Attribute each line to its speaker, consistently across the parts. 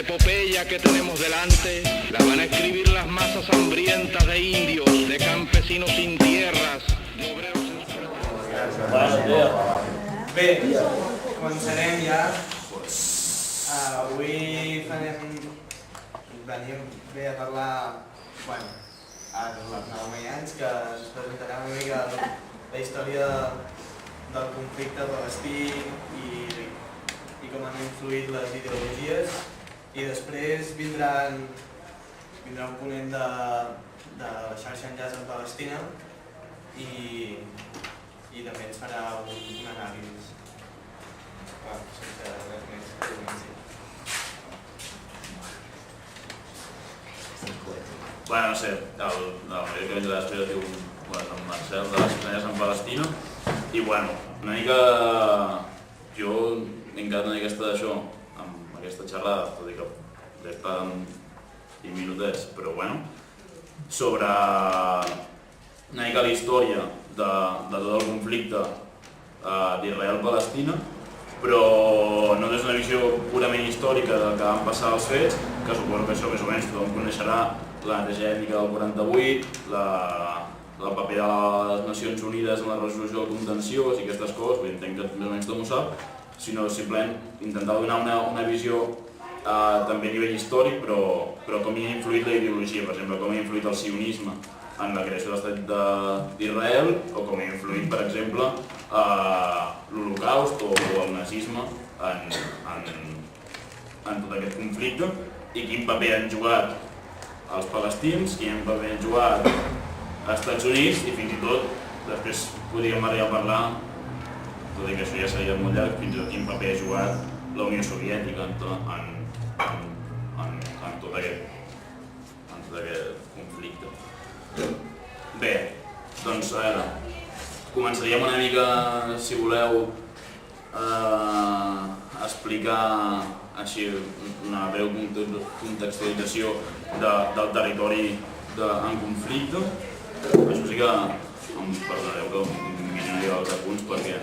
Speaker 1: epopeya que tenemos delante la van a escribir las masas hambrientas de indios, de campesinos sin tierras, de obreros en...
Speaker 2: Bé, començarem ja. Avui venim bé a parlar, a l'Arnau Mayans, que ens presentarà una mica la història del conflicte palestí i com han influït les ideologies. I després vindrà un ponent de la xarxa Enllaç en Palestina i també ens farà un anàlisi. Sense res més, comenci.
Speaker 3: No sé, el que vindrà després es diu en Marcel de les Enllaç en Palestina i una mica jo m'he encantat una mica d'això amb aquesta xerrada, tot i que crec que en 20 minutets, però sobre una mica la història de tot el conflicte d'Israel-Palestina, però no des d'una visió purament històrica del que van passar els fets, que suposo que això més o menys tothom coneixerà, la neteja ètnica del 48, el paper de les Nacions Unides en la resolució del contenciós i aquestes coses, entenc que més o menys tothom ho sap, sinó simplement intentar donar una visió també a nivell històric, però com hi ha influït la ideologia, per exemple, com ha influït el sionisme en la creació de l'estat d'Israel, o com ha influït, per exemple, l'Holocaust o el nazisme en tot aquest conflicte, i quin paper han jugat els palestins, quin paper han jugat els Estats Units, i fins i tot, després podríem arribar a parlar, tot i que això ja seria molt llarg, fins i tot quin paper ha jugat la Unió Soviètica en tot aquest conflicte. Bé, doncs a veure, començaríem una mica, si voleu, a explicar així una breu contextualització del territori en conflicte. Això sí que em perdonareu que em miraré els apunts perquè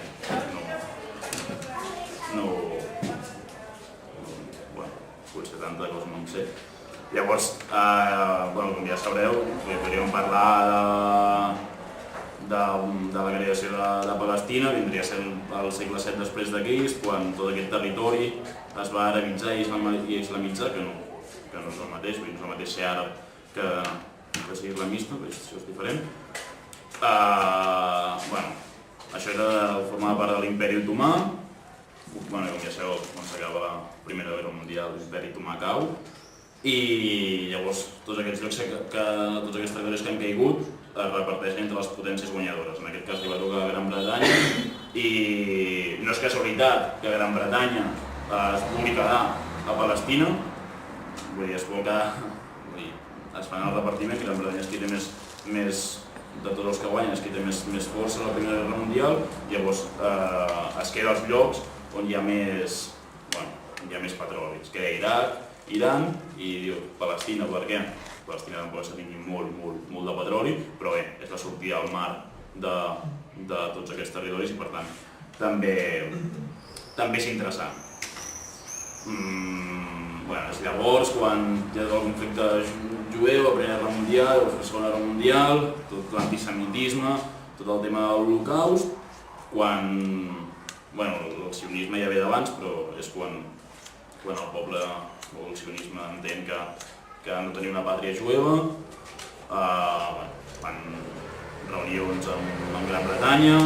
Speaker 3: potser tanta cosa no en sé. Llavors, com ja sabreu, podríem parlar de la creació de Palestina, vindria a ser el segle VII després de Crist, quan tot aquest territori es va arabitzar i islamitzar, que no és el mateix, no és el mateix ser àrab que ser islamista, això és diferent. Això formava part de l'Imperi Otomà, com ja sabeu, quan s'acaba la Primera Guerra Mundial, l'Imperi Otomà cau, i llavors tots aquests territoris que han caigut es reparteixen entre les potències guanyadores. En aquest cas li va tocar a Gran Bretanya, i no és casualitat que Gran Bretanya es pugui quedar a Palestina, vull dir, es fan el repartiment, Gran Bretanya és qui té més de tots els que guanyen, és qui té més força a la Primera Guerra Mundial, llavors es queda als llocs on hi ha més petroli. Es queda Iraq, Iran, i diu Palestina, per què? Palestina tampoc és que tingui molt de petroli, però bé, és la sortida al mar de tots aquests territoris i per tant també és interessant. És llavors quan hi ha tot el conflicte jueu, la Primera Guerra Mundial, la Segona Guerra Mundial, tot l'antisemitisme, tot el tema de l'Holocaust, quan el sionisme ja ve d'abans, però és quan el poble o el sionisme entén que han de tenir una pàtria jueva, fan reunions amb Gran Bretanya,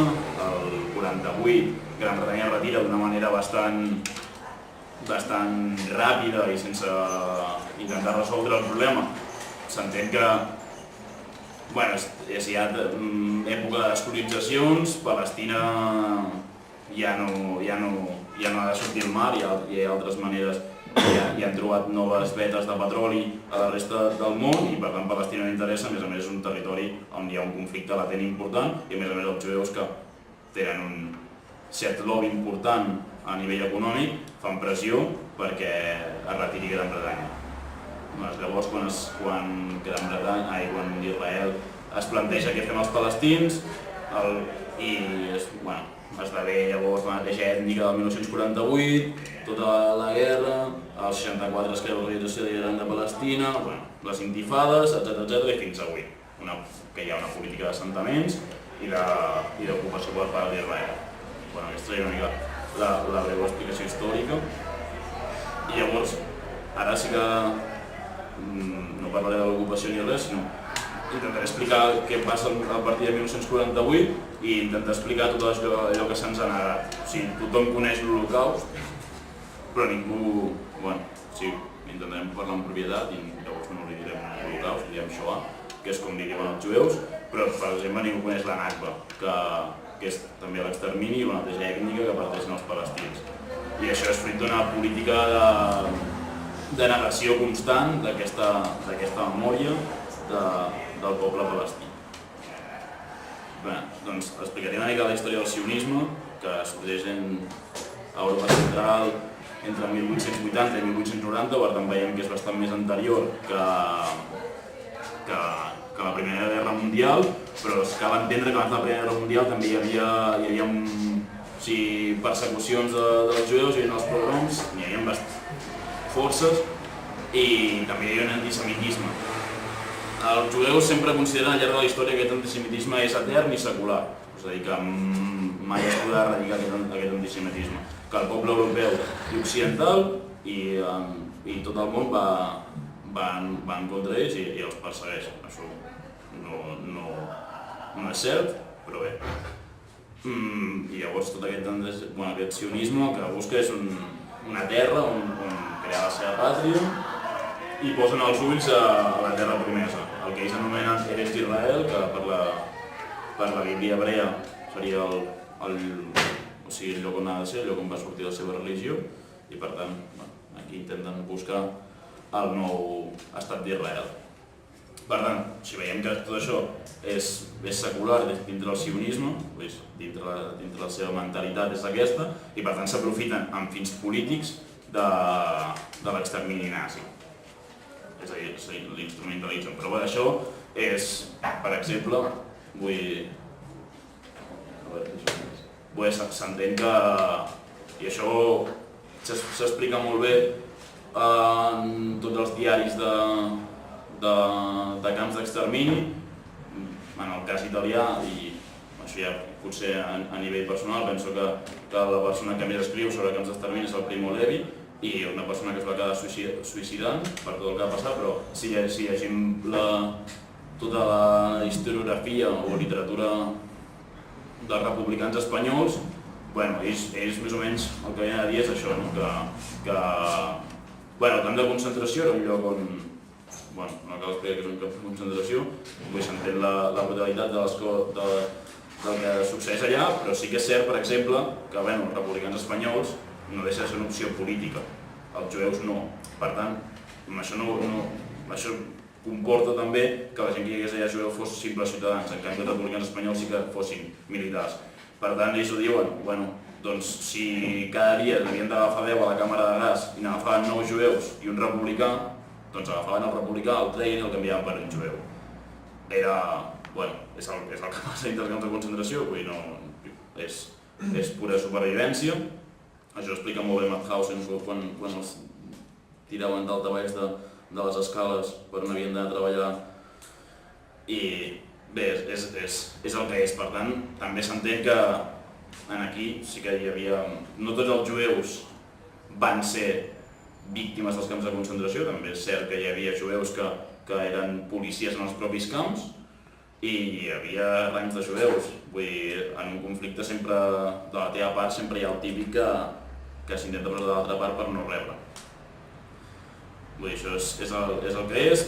Speaker 3: el 48 Gran Bretanya es retira d'una manera bastant ràpida i sense intentar resoldre el problema. S'entén que hi ha època de descolonitzacions, Palestina ja no ha de sortir al mar, hi ha altres maneres, hi han trobat noves vetes de petroli a la resta del món i per tant Palestina no interessa, a més és un territori on hi ha un conflicte latent important i a més els jueus que tenen un cert lobby important a nivell econòmic fan pressió perquè es retiri Gran Bretanya. Llavors quan Israel es planteja què fem els palestins, I esdevé llavors la mateixa ètnica del 1948, tota la guerra, el 64 es crea l'Organització de l'Iran de Palestina, les intifades, etc. I fins avui, que hi ha una política d'assentaments i d'ocupació per part d'Israel. Aquesta seria una mica la breu explicació històrica. I llavors, ara sí que no parlaré de l'ocupació ni res, sinó intentaré explicar què passa a partir de 1948 i intentar explicar tot allò que se'ns ha negat. O sigui, tothom coneix l'Holocaust, però ningú... Sí, intentarem parlar amb propietat i llavors no li direm l'Holocaust, li direm Shoah, que és com li diuen els jueus, però per exemple ningú coneix la Nakba, que és també l'extermini i la mateixa ètnica que parteixen els palestins. I això és fruit d'una política de negació constant d'aquesta memòria del poble palestí. Doncs explicaré una mica la història del sionisme, que sorgeix a Europa Central entre 1880 i 1890, per tant veiem que és bastant més anterior que la Primera Guerra Mundial, però cal entendre que abans de la Primera Guerra Mundial també hi havia persecucions dels jueus, hi havia els pogroms, hi havia forces i també hi havia un antisemitisme. Els jueus sempre consideren al llarg de la història que aquest antisemitisme és etern i secular, és a dir, que mai es podrà erradicar aquest antisemitisme, que el poble europeu i occidental i tot el món van contra ells i els persegueix. Això no és cert, però bé. I llavors tot aquest sionisme el que busca és una terra on crear la seva pàtria i posen els ulls a la terra promesa, el que ells anomenen Eretz Israel, que per la Bíblia hebrea seria el lloc on ha de ser, el lloc on va sortir la seva religió, i per tant aquí intenten buscar el nou estat d'Israel. Per tant, si veiem que tot això és secular dintre del sionisme, dintre la seva mentalitat és aquesta, i per tant s'aprofiten amb fins polítics de l'extermini nazi. És a dir, l'instrumentalitzen. Però això és, per exemple, s'entén que, i això s'explica molt bé en tots els diaris de camps d'extermini, en el cas italià, i això ja potser a nivell personal, penso que la persona que més escriu sobre camps d'extermini és el Primo Levi, i una persona que es va quedar suïcidant per tot el que ha passat, però si llegim tota la historiografia o literatura dels republicans espanyols, ells més o menys el que havien de dir és això, que el camp de concentració era un lloc on, no cal explicar que és un camp de concentració, s'entén la brutalitat del que succeeix allà, però sí que és cert, per exemple, que els republicans espanyols no deixa de ser una opció política, els jueus no. Per tant, això comporta també que la gent que hi hagués allà jueu fos simples ciutadans, en canvi els republicans espanyols sí que fossin militars. Per tant, ells ho diuen, doncs si cada dia havien d'agafar 10 a la càmera de gas i n'agafaven 9 jueus i un republicà, doncs agafaven el republicà, el treien i el canviaven per un jueu. És el que passa entre els camps de concentració, és pura supervivència. Això explica molt bé Mauthausen quan els tiraven daltabaix de les escales per on havien d'anar a treballar. I bé, és el que és. Per tant, també s'entén que aquí sí que hi havia... No tots els jueus van ser víctimes dels camps de concentració, també és cert que hi havia jueus que eren policies en els propis camps i hi havia rangs de jueus. Vull dir, en un conflicte sempre, de la teva part, sempre hi ha el típic que s'intenta posar de l'altra part per no rebre. Vull dir, això és el que és,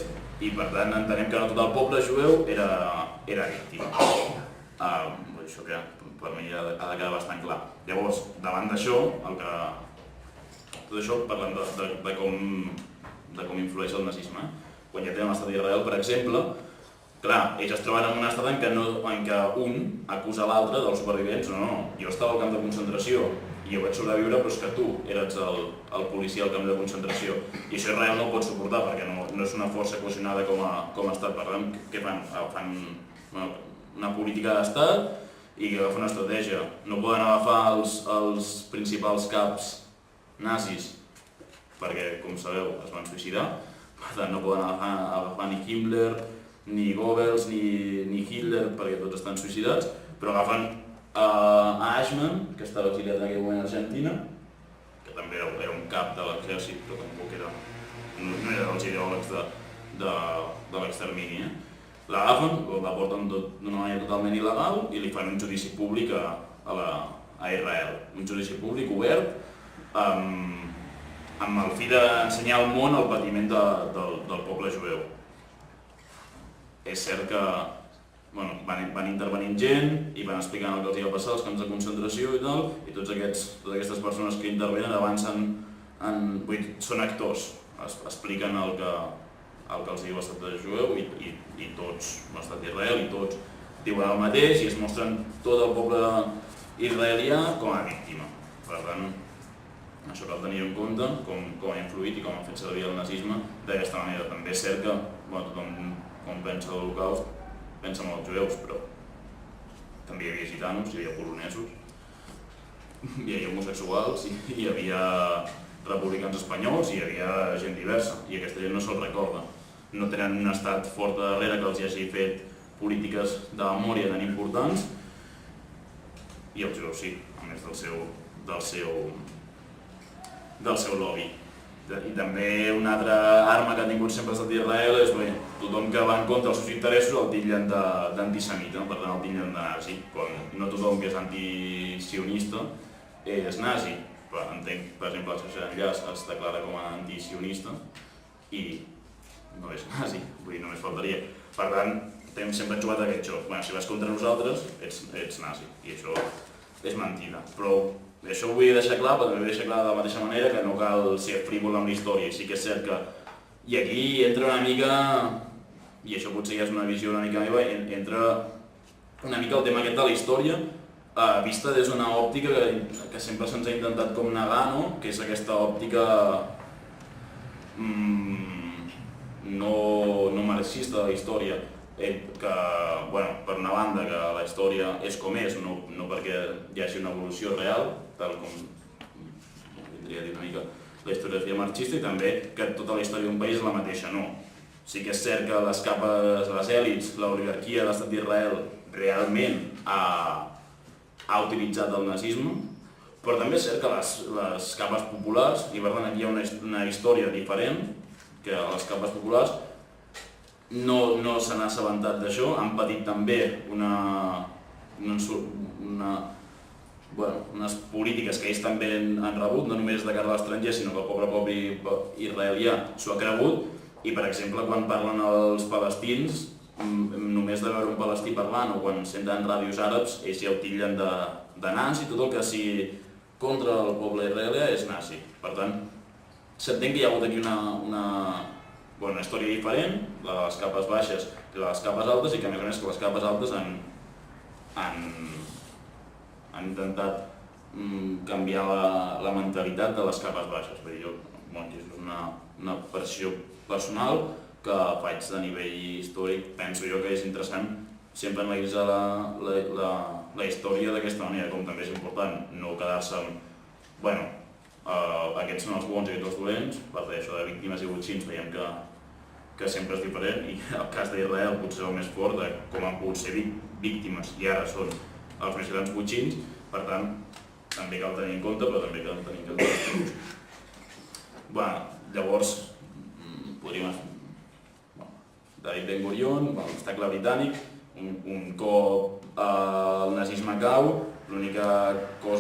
Speaker 3: i per tant entenem que no tot el poble jueu era víctima. Això que per mi ha de quedar bastant clar. Llavors, davant d'això, tot això parlant de com influeix el nazisme. Quan ja tenen l'estat d'Israel, per exemple, clar, ells es troben en un estat en què un acusa l'altre dels supervivents. No, jo estava al camp de concentració i jo vaig sobreviure, però és que tu eres el policia al camp de concentració. I això Israel no ho pot suportar, perquè no és una força cohesionada com a estat. Per tant, què fan? Fan una política d'estat i que agafen una estratègia. No poden agafar els principals caps nazis perquè, com sabeu, es van suïcidar. Per tant, no poden agafar ni Himmler, ni Goebbels, ni Hitler, perquè tots estan suïcidats, però agafen a Eichmann, que estava exiliat en aquell moment a Argentina, que també era un cap de l'exèrcit, però tampoc no era dels ideòlegs de l'extermini. L'agafen, la porten d'una manera totalment il·legal i li fan un judici públic a Israel. Un judici públic obert amb el fi d'ensenyar al món el patiment del poble jueu. És cert que van intervenint gent i van explicant el que els hi va passar als camps de concentració i tal, i totes aquestes persones que intervenen avancen, són actors, expliquen el que els diu l'estat de jueu i tots, l'estat d'Israel, i tots diuen el mateix i es mostren tot el poble israelià com a víctima. Per tant, això cal tenir en compte, com ha influït i com ha fet servir el nazisme d'aquesta manera. També és cert que tothom, quan pensa en l'Holocaust, pensa en els jueus, però també hi havia gitanos, hi havia polonesos, hi havia homosexuals, hi havia republicans espanyols i hi havia gent diversa, i aquesta gent no se'l recorda. No tenen un estat fort darrere que els hagi fet polítiques de memòria tan importants, i els jueus sí, a més del seu lobby. I també una altra arma que ha tingut sempre l'estat d'Israel és tothom que va en contra dels seus interessos el titllen d'antisemita, per tant el titllen de nazi, quan no tothom que és antisionista és nazi. Entenc, per exemple, el Xavier Enllaç es declara com a antisionista i no és nazi, vull dir, només faltaria. Per tant, hem sempre jugat aquest joc. Si vas contra nosaltres, ets nazi, i això és mentida. Però això ho vull deixar clar, però també vull deixar clar de la mateixa manera que no cal ser frívol amb la història. I sí que és cert que... I aquí entra una mica, i això potser ja és una visió una mica meva, entra una mica el tema aquest de la història, vista des d'una òptica que sempre se'ns ha intentat com negar, no? Que és aquesta òptica no marxista de la història, que, per una banda, que la història és com és, no perquè hi hagi una evolució real, tal com vindria a dir una mica la historiografia marxista, i també que tota la història d'un país és la mateixa, no. Sí que és cert que les capes, les èlits, l'oligarquia de l'estat d'Israel realment ha utilitzat el nazisme, però també és cert que les capes populars, i per tant aquí hi ha una història diferent, que les capes populars no se n'ha assabentat d'això, han patit també unes polítiques que ells també han rebut, no només de cara a l'estranger, sinó que el poble israelià s'ho ha cregut, i per exemple quan parlen els palestins, només de veure un palestí parlant o quan senten ràdios àrabs, ells ja ho titllen de nazi, tot el que sigui contra el poble israelià és nazi. Per tant, s'entén que hi ha hagut aquí una història diferent, la de les capes baixes i la de les capes altes, i que a més que les capes altes han intentat canviar la mentalitat de les capes baixes. És una percepció personal que faig de nivell històric. Penso jo que és interessant sempre analitzar la història d'aquesta manera, com també és important no quedar-se amb aquests són els bons i aquests els dolents. Per això de víctimes i botxins veiem que sempre és diferent, i el cas d'Israel potser el més fort de com han pogut ser víctimes i ara són els més grans botxins. Per tant, també cal tenir en compte, però també cal tenir en compte. Llavors, podríem... David Ben Gurion, l'obstacle britànic, un cop el nazisme cau, l'única por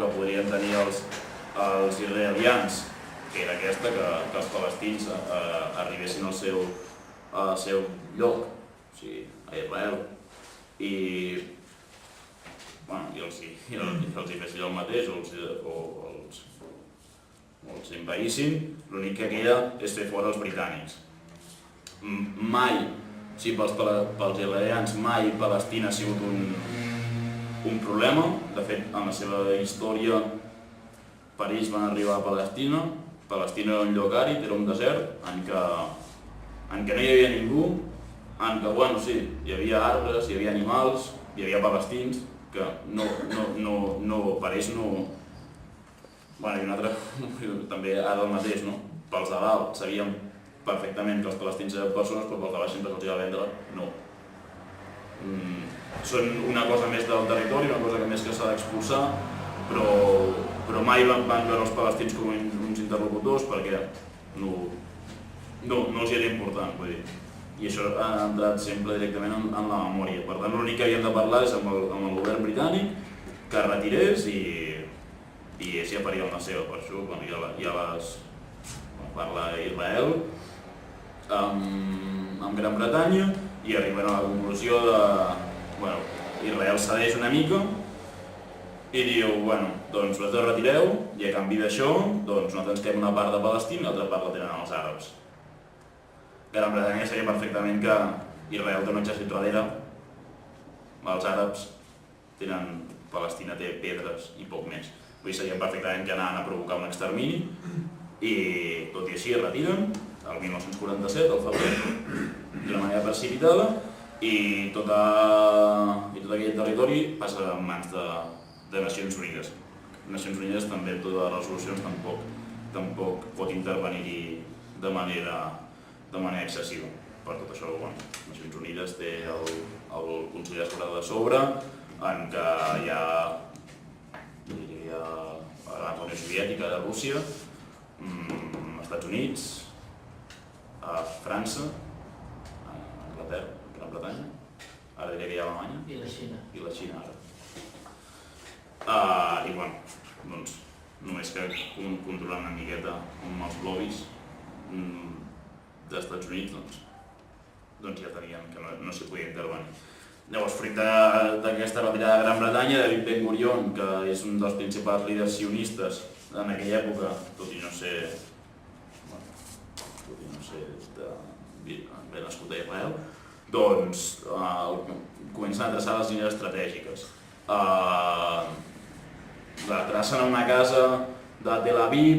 Speaker 3: que podrien tenir els israelians, que era aquesta, que els palestins arribessin al seu lloc, o sigui, a Israel, i els hi fessin el mateix o els envaïssin. L'únic que queda és fer fora els britànics. Mai, pels israelians, mai Palestina ha sigut un problema. De fet, en la seva història, per ells van arribar a Palestina. Palestina era un lloc àrid, era un desert, en què no hi havia ningú, en què, bueno, sí, hi havia arbres, hi havia animals, hi havia palestins, que per ells no... Bueno, i un altre, també ara el mateix, no? Pels de dalt sabíem perfectament que els palestins eren persones, però pels de baix sempre se'ls va vendre, no. Són una cosa més del territori, una cosa més que s'ha d'expulsar, però mai van veure els palestins com uns interlocutors perquè no els era important, vull dir. I això ha entrat sempre directament en la memòria. Per tant, l'únic que havíem de parlar és amb el govern britànic, que es retirés i ells ja farien la seva. Per això ja les parla Israel amb Gran Bretanya i arriben a la conclusió de... Bueno, Israel cedeix una mica i diu, bueno, doncs vosaltres retireu i a canvi d'això, doncs nosaltres quedem una part de Palestina i l'altra part la tenen els àrabs. Gran Bretanya sabia perfectament que Israel té un exèrcit darrere, els àrabs tenen... Palestina té pedres i poc més. Vull dir, sabien perfectament que anaven a provocar un extermini i tot i així es retiren el 1947, al febrer, d'una manera precipitada i tot aquell territori passa en mans de Nacions Unides. Nacions Unides també, totes les resolucions tampoc pot intervenir-hi de manera excessiva. Per tot això, bueno, Nacions Unides té el Consell de Seguretat de sobre, en què hi ha la Unió Soviètica de Rússia, Estats Units, França, Anglaterra, Gran Bretanya, ara diria que hi ha Alemanya
Speaker 4: i la Xina
Speaker 3: ara. I bueno, doncs només que controlant una miqueta amb els lobbies dels Estats Units, doncs ja tenien que no s'hi podia intervenir. Llavors, fruit d'aquesta retirada de Gran Bretanya, David Ben Gurion, que és un dels principals líders sionistes en aquella època, tot i no ser ben nascut a Israel, doncs comencen a traçar les línies estratègiques. La tracen a una casa de Tel Aviv,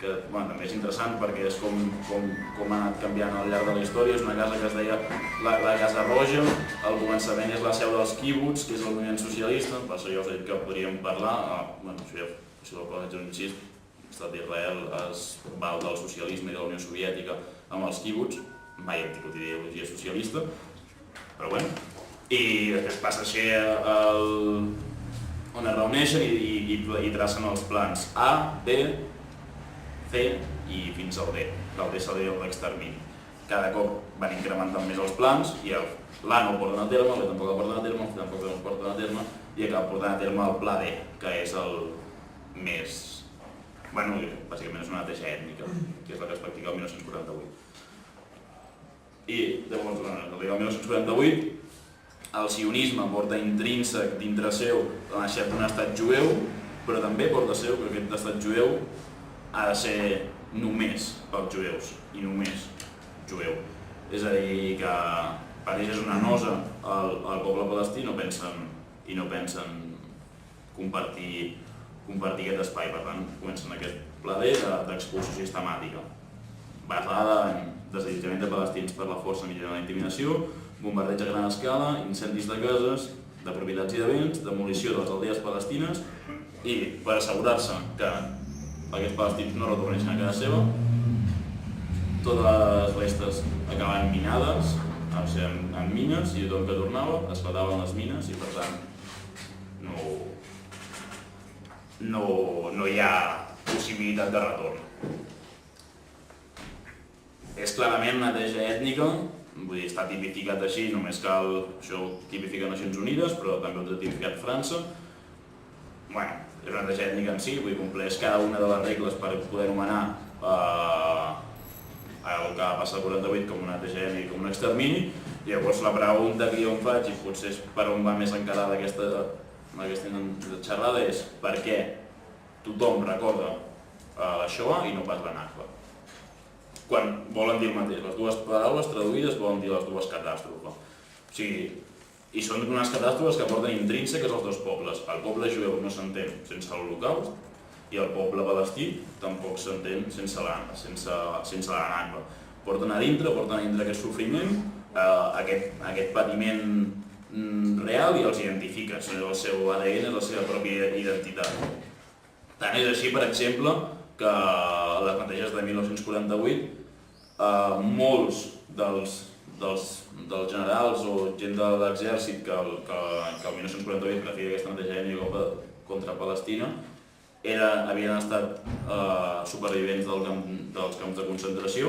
Speaker 3: que també és interessant perquè és com ha anat canviant al llarg de la història. És una casa que es deia la Casa Roja, al començament és la seu dels quibuts, que és el moviment socialista, per això ja us he dit que podríem parlar, això del Planeta Unit, l'estat d'Israel es val del socialisme i de la Unió Soviètica amb els quibuts, mai hem tingut ideologia socialista, però bueno. I després passa a ser on es reuneixen i tracen els plans A, B, C i fins al D, del D seria l'extermini. Cada cop van incrementant més els plans i l'A no el porten a terme, el B tampoc el porten a terme, el C tampoc el porten a terme i acaba portant a terme el pla D, que és el més... Bueno, bàsicament és una neteja ètnica, que és la que es practica el 1948. I llavors, arriba el 1948, el sionisme porta intrínsec dintre seu la naixement d'un estat jueu, però també porta seu que aquest estat jueu ha de ser només pels jueus i només jueu. És a dir, que per ells és una nosa al poble palestí no pensen compartir aquest espai. Per tant, comencen aquest pla D d'expulsió sistemàtica, basada en desallotjament de palestins per la força mitjançant la intimidació, bombardeig a gran escala, incendis de cases, de propietats i de béns, demolició de les aldees palestines i, per assegurar-se que aquests palestins no retornessin a casa seva, totes les restes acabaven minades, en mines, i tothom que tornava esclataven les mines i per tant no hi ha possibilitat de retorn. És clarament una neteja ètnica, vull dir, està tipificat així, només cal, això ho tipifica Nacions Unides, però també ho ha tipificat França. Bueno, és una neteja ètnica en si, vull dir, compleix cada una de les regles per poder anomenar el que va passar al 48 com una neteja ètnica, com un extermini. Llavors la pregunta que jo em faig, i potser és per on va més encarada aquesta xerrada, és per què tothom recorda la Shoah i no pas la Nakba. Quan volen dir el mateix, les dues paraules traduïdes volen dir les dues catàstrofes. O sigui, i són unes catàstrofes que porten intrínseques als dos pobles. El poble jueu no s'entén sense l'Holocaust i el poble palestí tampoc s'entén sense la Nakba. Porten a dintre aquest sofriment aquest patiment real i els identifica, és el seu ADN, és la seva pròpia identitat. Tant és així, per exemple, que a les mateixes de 1948 molts dels generals o gent de l'exèrcit que el 1948, que feia aquesta mateixa època contra Palestina, havien estat supervivents dels camps de concentració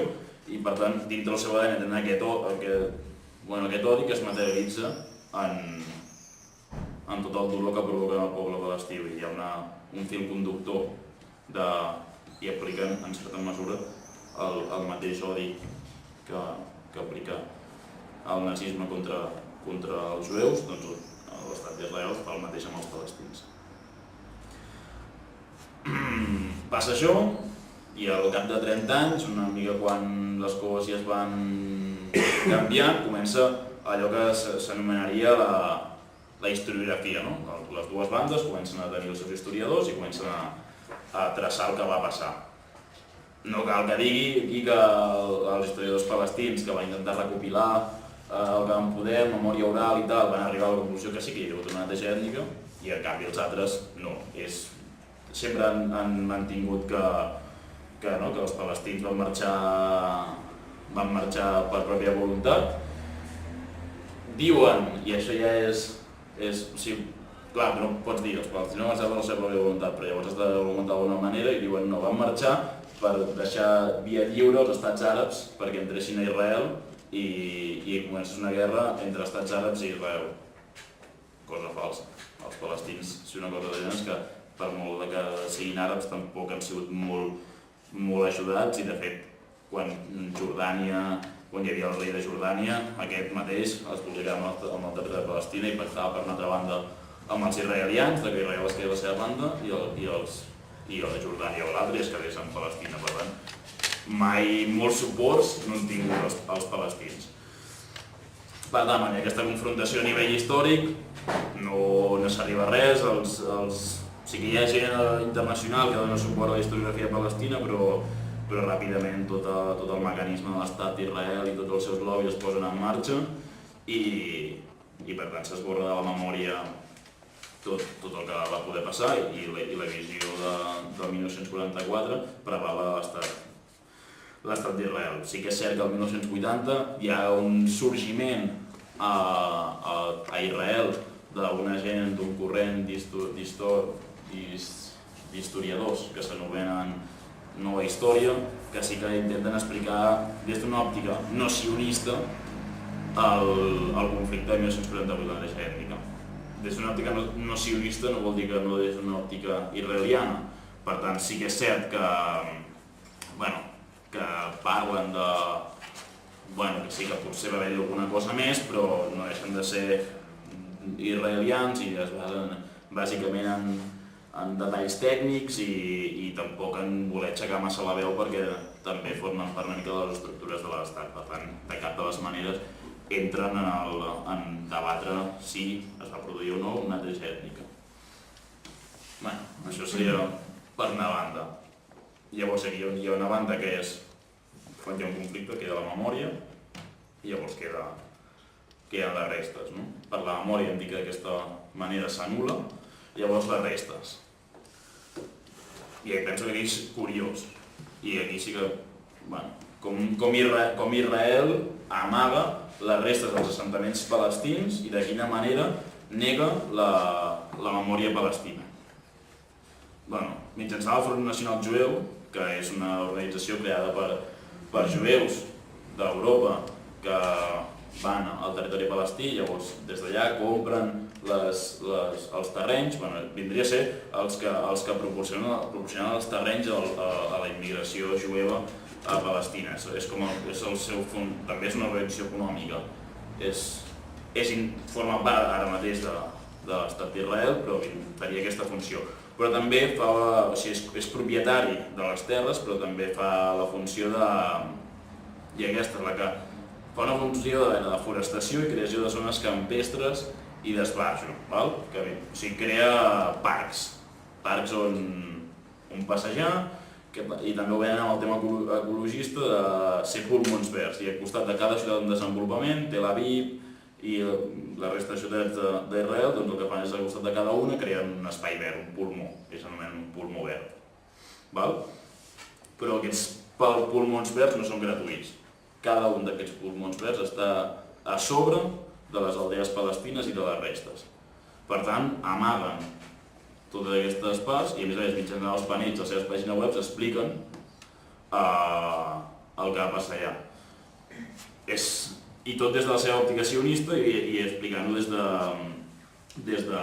Speaker 3: i, per tant, dintre el seu ADN tenen aquest odi que es materialitza en tot el dolor que provoca el poble palestí. Hi ha un fil conductor i apliquen, en certa mesura, el mateix odi que aplica el nazisme contra els jueus, doncs l'estat d'Israel fa el mateix amb els palestins. Passa això i al cap de 30 anys, una mica quan les coses ja es van canviar, comença allò que s'anomenaria la historiografia, no? Les dues bandes comencen a tenir els seus historiadors i comencen a traçar el que va passar. No cal que digui aquí que els historiadors palestins que van intentar recopilar el que van poder, memòria oral i tal, van arribar a la conclusió que sí que hi ha hagut una neteja ètnica i en canvi els altres no. Sempre han mantingut que els palestins van marxar per pròpia voluntat. Diuen, i això ja clar, no pots dir, els palestins no van marxar per la seva pròpia voluntat, però llavors has d'argumentar d'alguna manera i diuen no, van marxar per deixar via lliure als estats àrabs perquè entressin a Israel i comencés una guerra entre estats àrabs i Israel. Cosa falsa. Els palestins, si una cosa deien és que per molt que siguin àrabs tampoc han sigut molt ajudats i de fet quan hi havia el rei de Jordània, aquest mateix es volia quedar amb el territori de Palestina i pactava per una altra banda amb els israelians, que Israel es quedés a la seva banda i el de Jordània o l'altre es quedés amb Palestina. Per tant, mai molts suports no han tingut els palestins. Per tant, en aquesta confrontació a nivell històric no s'arriba a res, sí que hi ha gent internacional que dona suport a la historiografia palestina, però ràpidament tot el mecanisme de l'estat d'Israel i tots els seus lobbies es posen en marxa i per tant s'esborra de la memòria tot el que va poder passar i la visió del 1944 prevala l'estat d'Israel. Sí que és cert que el 1980 hi ha un sorgiment a Israel d'un corrent d'historiadors que s'anomenen Nova Història, que sí que intenten explicar des d'una òptica no sionista el conflicte de 1948 de la neteja ètnica. Des d'una òptica no sionista no vol dir que no des d'una òptica israeliana. Per tant, sí que és cert que parlen que sí que potser va haver-hi alguna cosa més, però no deixen de ser israelians i es basen bàsicament en detalls tècnics i tampoc en voler aixecar massa la veu perquè també formen part una mica de les estructures de l'estat. Per tant, de cap de les maneres entren en debatre si es va produir o no una neteja ètnica. Això seria per una banda. Llavors hi ha una banda que és quan hi ha un conflicte, queda la memòria i llavors queden les restes. Per la memòria indica que d'aquesta manera s'anul·la, llavors les restes. I penso que aquí és curiós. I aquí sí que, com Israel amaga les restes dels assentaments palestins i de quina manera nega la memòria palestina. Mitjançant el Front Nacional Jueu, que és una organització creada per jueus d'Europa que van al territori palestí, llavors des d'allà compren els terrenys, vindria a ser els que proporcionen els terrenys a la immigració jueva a Palestina. També és una organització econòmica, forma part ara mateix de l'estat d'Israel, però faria aquesta funció. Però també és propietari de les terres, però també fa la funció i aquesta és la que fa una funció de deforestació i creació de zones campestres i d'esbarjo. O sigui, crea parcs on passejar i també ho veiem amb el tema ecologista de ser pulmons verds, i al costat de cada ciutat en desenvolupament, Tel Aviv i la resta de ciutats d'Israel, doncs el que fan és al costat de cada una creen un espai verd, un pulmó, que s'anomena un pulmó verd. Val? Però aquests pulmons verds no són gratuïts. Cada un d'aquests pulmons verds està a sobre de les aldees palestines i de les restes. Per tant, amaguen totes aquestes parts i a més mitjançant els panells de les seves pàgines web expliquen el que va passar allà. I tot des de la seva òptica sionista i explicant-ho des de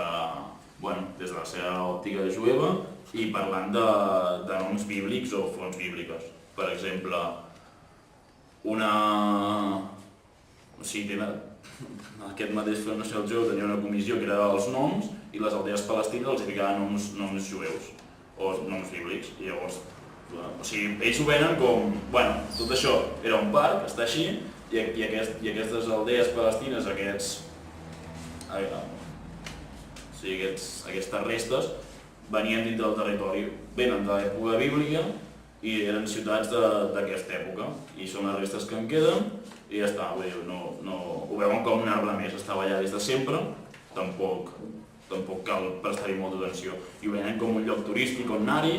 Speaker 3: la seva òptica jueva i parlant de noms bíblics o fonts bíbliques. Per exemple, aquest mateix Front Nacional Jueu tenia una comissió que era dels noms i les aldees palestines els ficaven noms jueus o noms bíblics. I llavors, ells ho venen com, tot això era un parc, està així, i aquestes aldees palestines, aquestes restes, venien dintre del territori, venen de l'època bíblica i eren ciutats d'aquesta època, i són les restes que en queden, i ja està, ho veuen com un arbre més, estava allà des de sempre, tampoc cal prestar-hi molta atenció. I ho venen com un lloc turístic on anar-hi,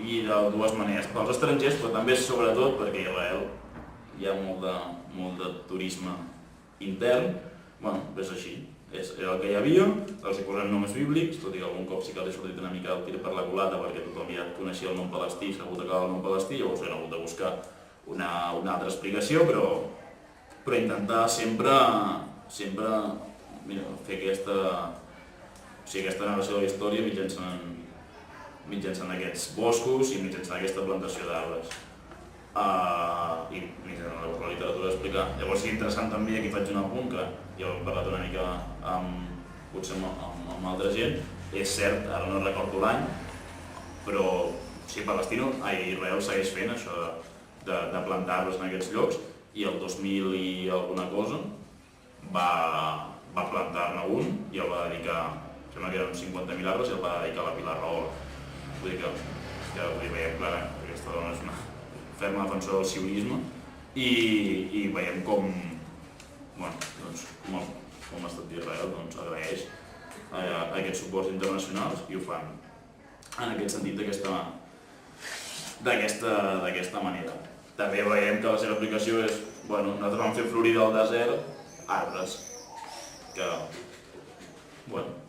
Speaker 3: i de dues maneres, pels estrangers, però també sobretot perquè a Israel hi ha molt de turisme intern. És així, era el que hi havia, els hi posen noms bíblics, tot i que algun cop sí que els he sortit una mica el tir per la culata perquè tothom ja coneixia el nom palestí, s'ha hagut d'acabar el nom palestí, llavors han hagut de buscar una altra explicació, però intentar sempre fer aquesta narració de la història mitjançant aquests boscos i mitjançant aquesta plantació d'arbres. I mitjançant la literatura explicar. Llavors és interessant també, aquí faig un apunt, que ja ho hem parlat una mica potser amb altra gent, és cert, ara no recordo l'any, però sí, Israel segueix fent això de plantar arbres en aquests llocs, i el 2000 i alguna cosa va plantar-ne un i el va dedicar, sembla que eren 50.000 arbres, i el va dedicar a la Pilar Rahola. Vull dir que veiem clar que aquesta dona és una ferma defensora del sionisme i veiem com l'estat d'Israel agraeix aquests suports internacionals i ho fan en aquest sentit d'aquesta manera. També veiem que la seva aplicació és, nosaltres vam fer florir del desert arbres, que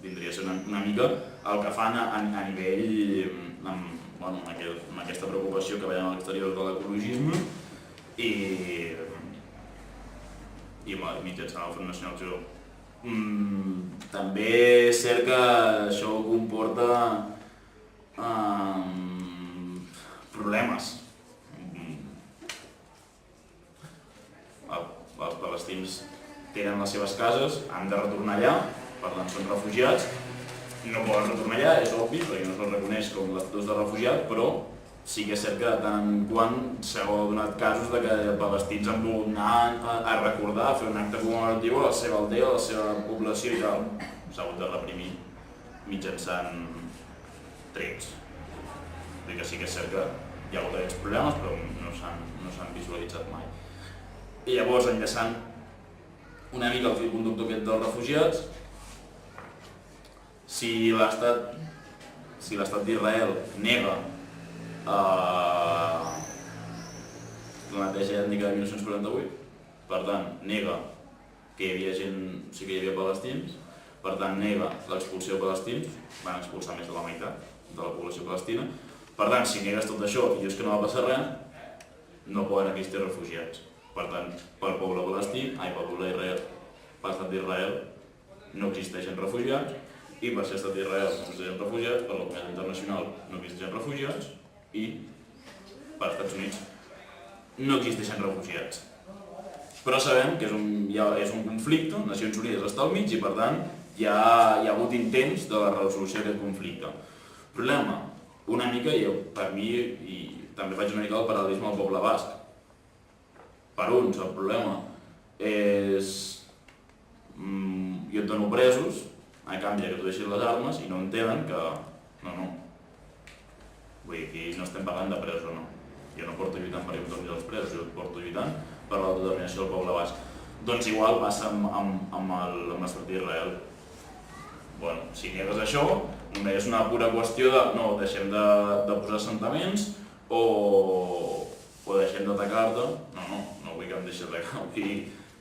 Speaker 3: vindria a ser una mica el que fan a nivell, amb aquesta preocupació que veiem a l'exterior de l'ecologisme i mitjançant el Front Nacional Jueu. També és cert que això comporta problemes. Els palestins tenen les seves cases, han de retornar allà, per tant són refugiats, no poden retornar allà, és obvi, perquè no se'ls reconeix com l'estatus de refugiat, però sí que és cert que de tant en quant s'ha donat casos de que palestins han volgut anar a recordar, a fer un acte commemoratiu a la seva aldea, a la seva població i tal. S'ha hagut de reprimir mitjançant trets. Vull dir que sí que és cert que hi ha hagut aquests problemes, però no s'han visualitzat mai. I llavors, enllaçant una mica el fil conductor aquest dels refugiats, si l'estat d'Israel nega la neteja ètnica de 1948, per tant, nega que hi havia gent, sí que hi havia palestins, per tant, nega l'expulsió de palestins, van expulsar més de la meitat de la població palestina, per tant, si negues tot això i dius que no va passar res, no poden existir refugiats. Per tant, pel poble palestí, per l'estat d'Israel no existeixen refugiats, i per ser estat d'Israel no existeixen refugiats, per la comunitat internacional no existeixen refugiats, i per als Estats Units no existeixen refugiats. Però sabem que és un conflicte, Nacions Unides està al mig i per tant hi ha hagut intents de la resolució d'aquest conflicte. Problema, una mica, i per mi, i també faig una mica el paral·lelisme al poble basc. Per uns el problema és jo et dono presos a canvi que tu deixis les armes i no entenen que no, Vull dir, aquí no estem parlant de presos o no. Jo no porto lluitant per torni dels presos, jo porto lluitant per l'autodeterminació del poble basc. Doncs igual passa amb l'estat d'Israel. Bueno, si niegues això, només és una pura qüestió de no, deixem de posar assentaments o deixem d'atacar-te. No vull que em deixis d'atacar, vull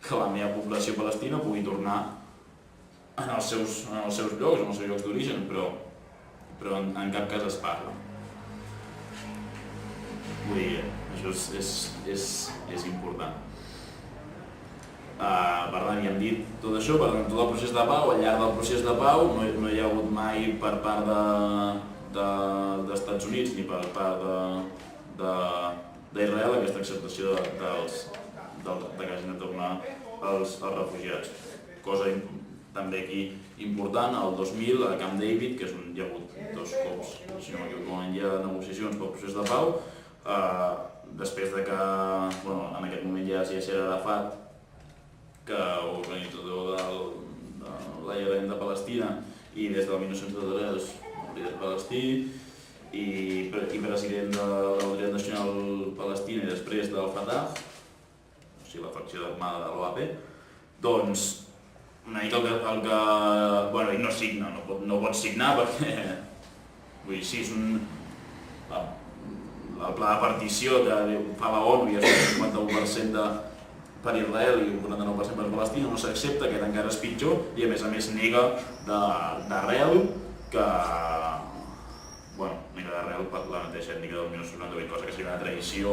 Speaker 3: que la meva població palestina pugui tornar en els seus llocs, en els seus llocs d'origen, però en cap cas es parla. Vull dir, això és important. Per tant, ja hem dit tot això, per tant, tot el procés de pau, al llarg del procés de pau no hi ha hagut mai per part dels Estats Units ni per part d'Israel aquesta acceptació que hagin de tornar els refugiats. Cosa també aquí important, el 2000 a Camp David, que és on hi ha hagut 2 cops, si no m'equivoco, quan hi ha negociacions pel procés de pau, després de que en aquest moment ja és Yasser Arafat, que organitzador de l'alliberament de Palestina i des del 1973 líder palestí i president de l'Autoritat Nacional Palestina i després del Fatah, o sigui la facció armada de l'OAP, doncs una mica el que... Bueno, ell no signa, no pot signar perquè... Vull dir, sí, és el pla de partició que fa la ONU i és un 51% per Israel i un 49% per Palestina, no s'accepta, aquest encara és pitjor i a més nega d'arrel que... nega d'arrel per la mateixa ètnica del 1998, cosa que seria una traïció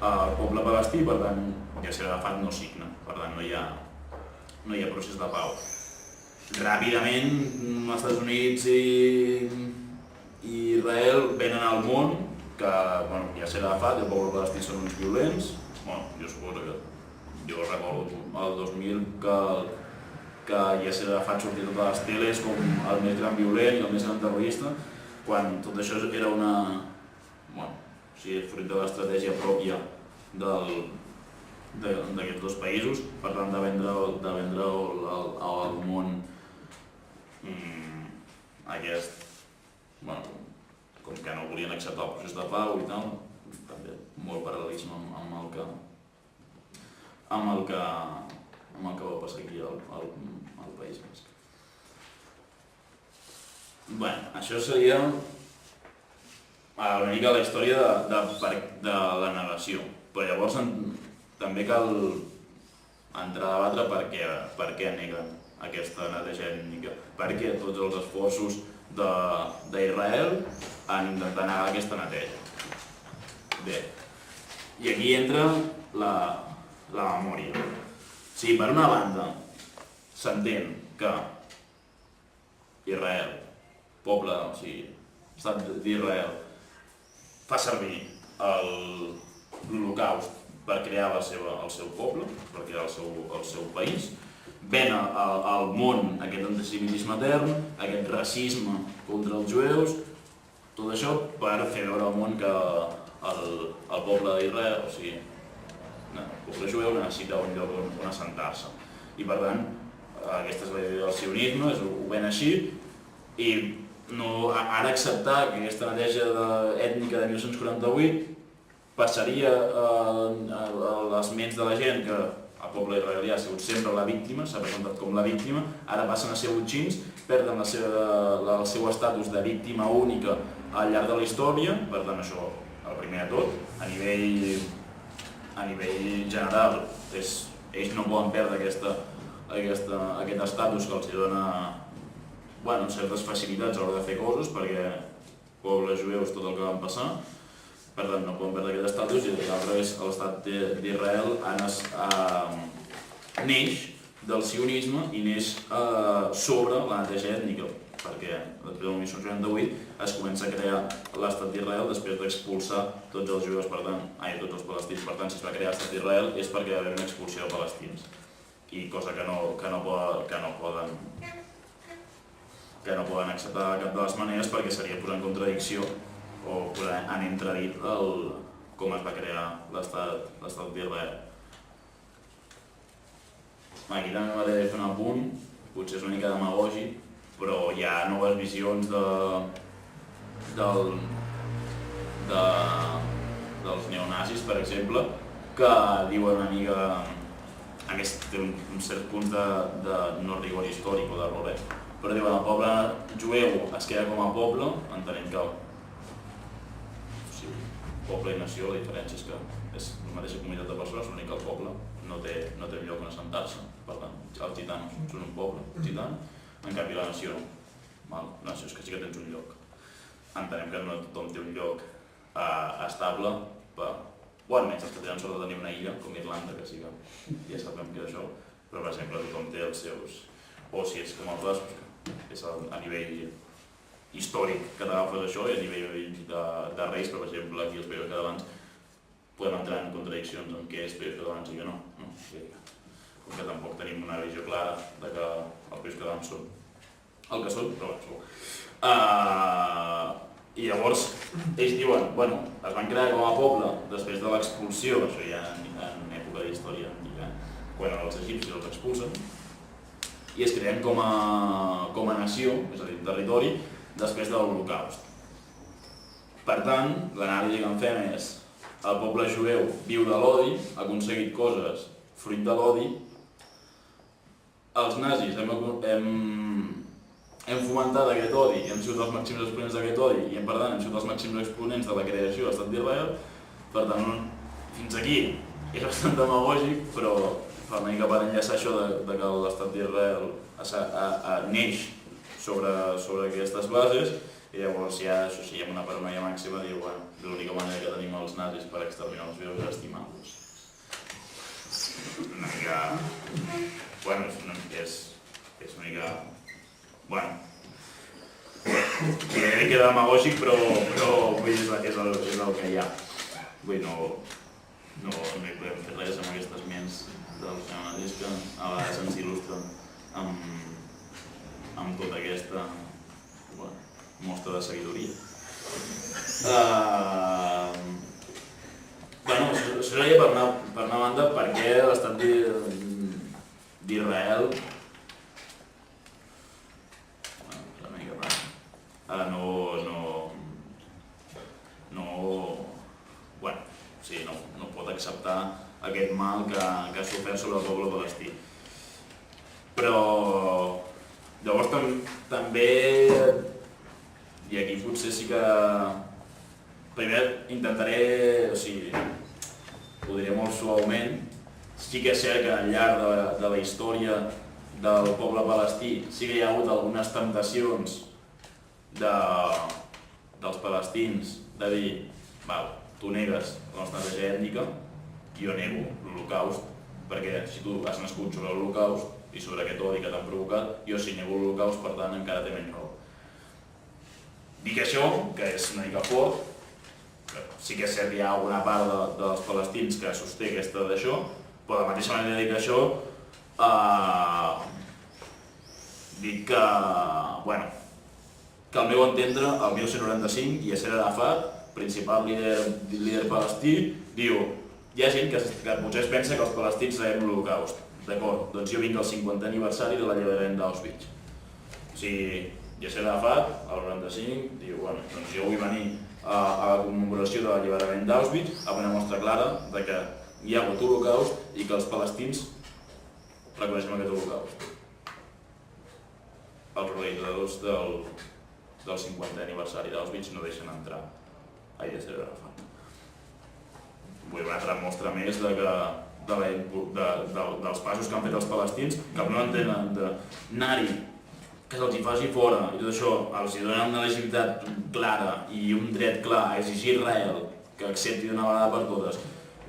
Speaker 3: al poble palestí, per tant, Yasser Arafat no signa, per tant no hi ha procés de pau. Ràpidament, els Estats Units i Israel venen al món que Yasser Arafat i el poble palestí són uns violents. Jo suposo que jo recordo el 2000 que Yasser Arafat sortia a totes les teles com el més gran violent i el més gran terrorista, quan tot això era fruit de l'estratègia pròpia d'aquests 2 països, per tant de vendre al món aquest, com que no volien acceptar el procés de pau i tal, també molt paral·lelisme amb el que va passar aquí al País Basc. Això seria una mica la història de la negació, però llavors també cal entrar a debatre per què neguen aquesta neteja ètnica, per què tots els esforços d'Israel han intentat negar aquesta neteja. Bé, i aquí entra la memòria. Si per una banda s'entén que Israel, estat d'Israel, fa servir l'Holocaust per crear el seu poble, per crear el seu país, ven al món aquest antisemitisme etern, aquest racisme contra els jueus, tot això per fer veure al món que el poble d'Israel, o sigui, el poble jueu necessita un lloc on assentar-se. I per tant, aquesta és la idea del sionisme, ho ven així, i ara acceptar que aquesta neteja ètnica de 1948 passaria a les ments de la gent que el poble israelià ha sigut sempre la víctima, s'ha presentat com la víctima, ara passen a ser botxins, perden el seu estatus de víctima única al llarg de la història, per tant això, el primer de tot, a nivell general, ells no poden perdre aquest estatus que els dona certes facilitats a l'hora de fer coses, perquè pobles jueus tot el que van passar, per tant no poden perdre aquest estatus, i l'altre és l'estat d'Israel neix del sionisme i neix sobre la neteja ètnica, perquè després del 1948 es comença a crear l'estat d'Israel després d'expulsar tots els jueus, tots els palestins. Per tant, si es va crear l'estat d'Israel és perquè va haver una expulsió de palestins, i cosa que no poden acceptar de cap de les maneres, perquè seria posar en contradicció o posar en entredit com es va crear l'estat d'Israel. Aquí també m'agradaria fer un apunt, potser és una mica demagògic, però hi ha noves visions dels neonazis, per exemple, que diuen una mica, a més té un cert punt de no rigor històric o d'error, però diuen el poble jueu es queda com a poble, entenent que poble i nació, la diferència és que és la mateixa comunitat de persones, l'únic que el poble no té lloc on assentar-se, per tant, els gitanos són un poble gitano, en canvi la nació no. La nació és que sí que tens un lloc. Entenem que no tothom té un lloc estable, almenys els que tenen sort de tenir una illa, com Irlanda, que sí que ja sabem que és això, però per exemple tothom té els seus ocis com els bascos, que és a nivell històric que t'agafes això i a nivell de reis, per exemple, aquí els països catalans podem entrar en contradiccions amb què és països catalans i què no. Com que tampoc tenim una visió clara de que els països catalans són el que són, però bé, i llavors ells diuen, bueno, es van crear com a poble després de l'expulsió, això ja en època d'història antiga, quan els egipcis els expulsen, i es creen com a nació, és a dir, territori, després de l'Holocaust. Per tant, l'anàlisi que en fem és el poble jueu viu de l'odi, ha aconseguit coses fruit de l'odi, els nazis hem fomentat aquest odi i hem sigut els màxims exponents d'aquest odi i per tant hem sigut els màxims exponents de la creació de l'Estat d'Israel, per tant, fins aquí és bastant demagògic, però fa una mica per enllaçar això de que l'Estat d'Israel neix sobre aquestes bases i llavors ja associem una paranoia màxima i diu, bueno, l'única manera que tenim els nazis per exterminar els jueus és estimar-los. Una mica... Bueno, és una mica... Bueno... Diré que demagògic, però és el que hi ha. Vull dir, no hi podem fer res amb aquestes ments dels neonazis que a vegades ens il·lustren amb tota aquesta mostra de sabidoria. Bueno, això seria per una banda perquè l'estat d'Israel no pot acceptar aquest mal que ha sofert sobre el poble palestí. Però llavors també, i aquí potser sí que primer intentaré, ho diré molt suaument, sí que és cert que al llarg de la història del poble palestí sí que hi ha hagut algunes temptacions dels palestins de dir, tu negues la nostra neteja ètnica, jo nego l'Holocaust, perquè si tu has nascut sobre l'Holocaust i sobre aquest odi que t'han provocat, jo sí nego l'Holocaust, per tant encara té menys raó. Dic això, que és una mica fort, sí que és cert que hi ha alguna part dels palestins que sosté aquesta d'això, però de la mateixa manera dic això, dic que, que al meu entendre, el 1995, Yasser Arafat, principal líder palestí, diu hi ha gent que potser es pensa que els palestins sabem l'Holocaust. D'acord, doncs jo vinc al 50è aniversari de l'alliberament d'Auschwitz. O sigui, Yasser Arafat, al 95, diu, doncs jo vull venir a la commemoració de l'alliberament d'Auschwitz amb una mostra clara de que hi ha hagut Holocaust i que els palestins reconeixem aquest Holocaust. Els organitzadors del 50è aniversari d'Auschwitz no deixen entrar a Yasser Arafat. Vull una altra mostra més dels passos que han fet els palestins, que no entenen d'anar-hi, que se'ls hi faci fora i tot això, els donen una legitimitat clara i un dret clar a exigir a Israel que accepti d'una vegada per totes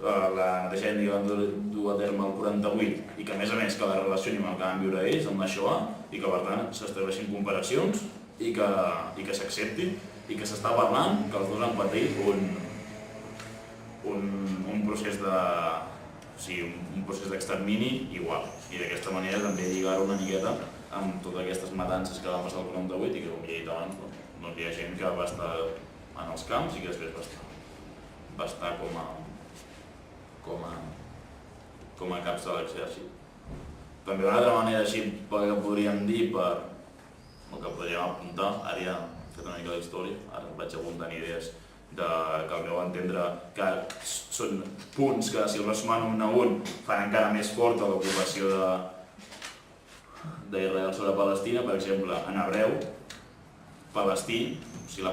Speaker 3: la neteja ètnica que van dur a terme el 48 i que a més que la relacionin amb el que van viure ells, amb la Shoah, i que per tant s'estableixin comparacions i que s'accepti i que s'està parlant que els dos han patit un procés d'extermini igual i d'aquesta manera també lligar-ho una miqueta amb totes aquestes matances que van passar al 48 i que, com ja he dit abans, doncs hi ha gent que va estar en els camps i que després va estar com a caps de l'exèrcit. També una altra manera així que podríem dir, o que podríem apuntar, ara ja he fet una mica d'història, ara vaig apuntant idees que al meu entendre que són punts que si els resumem un a un fan encara més forta l'ocupació d'Israel sobre Palestina. Per exemple, en hebreu, palestí, o sigui,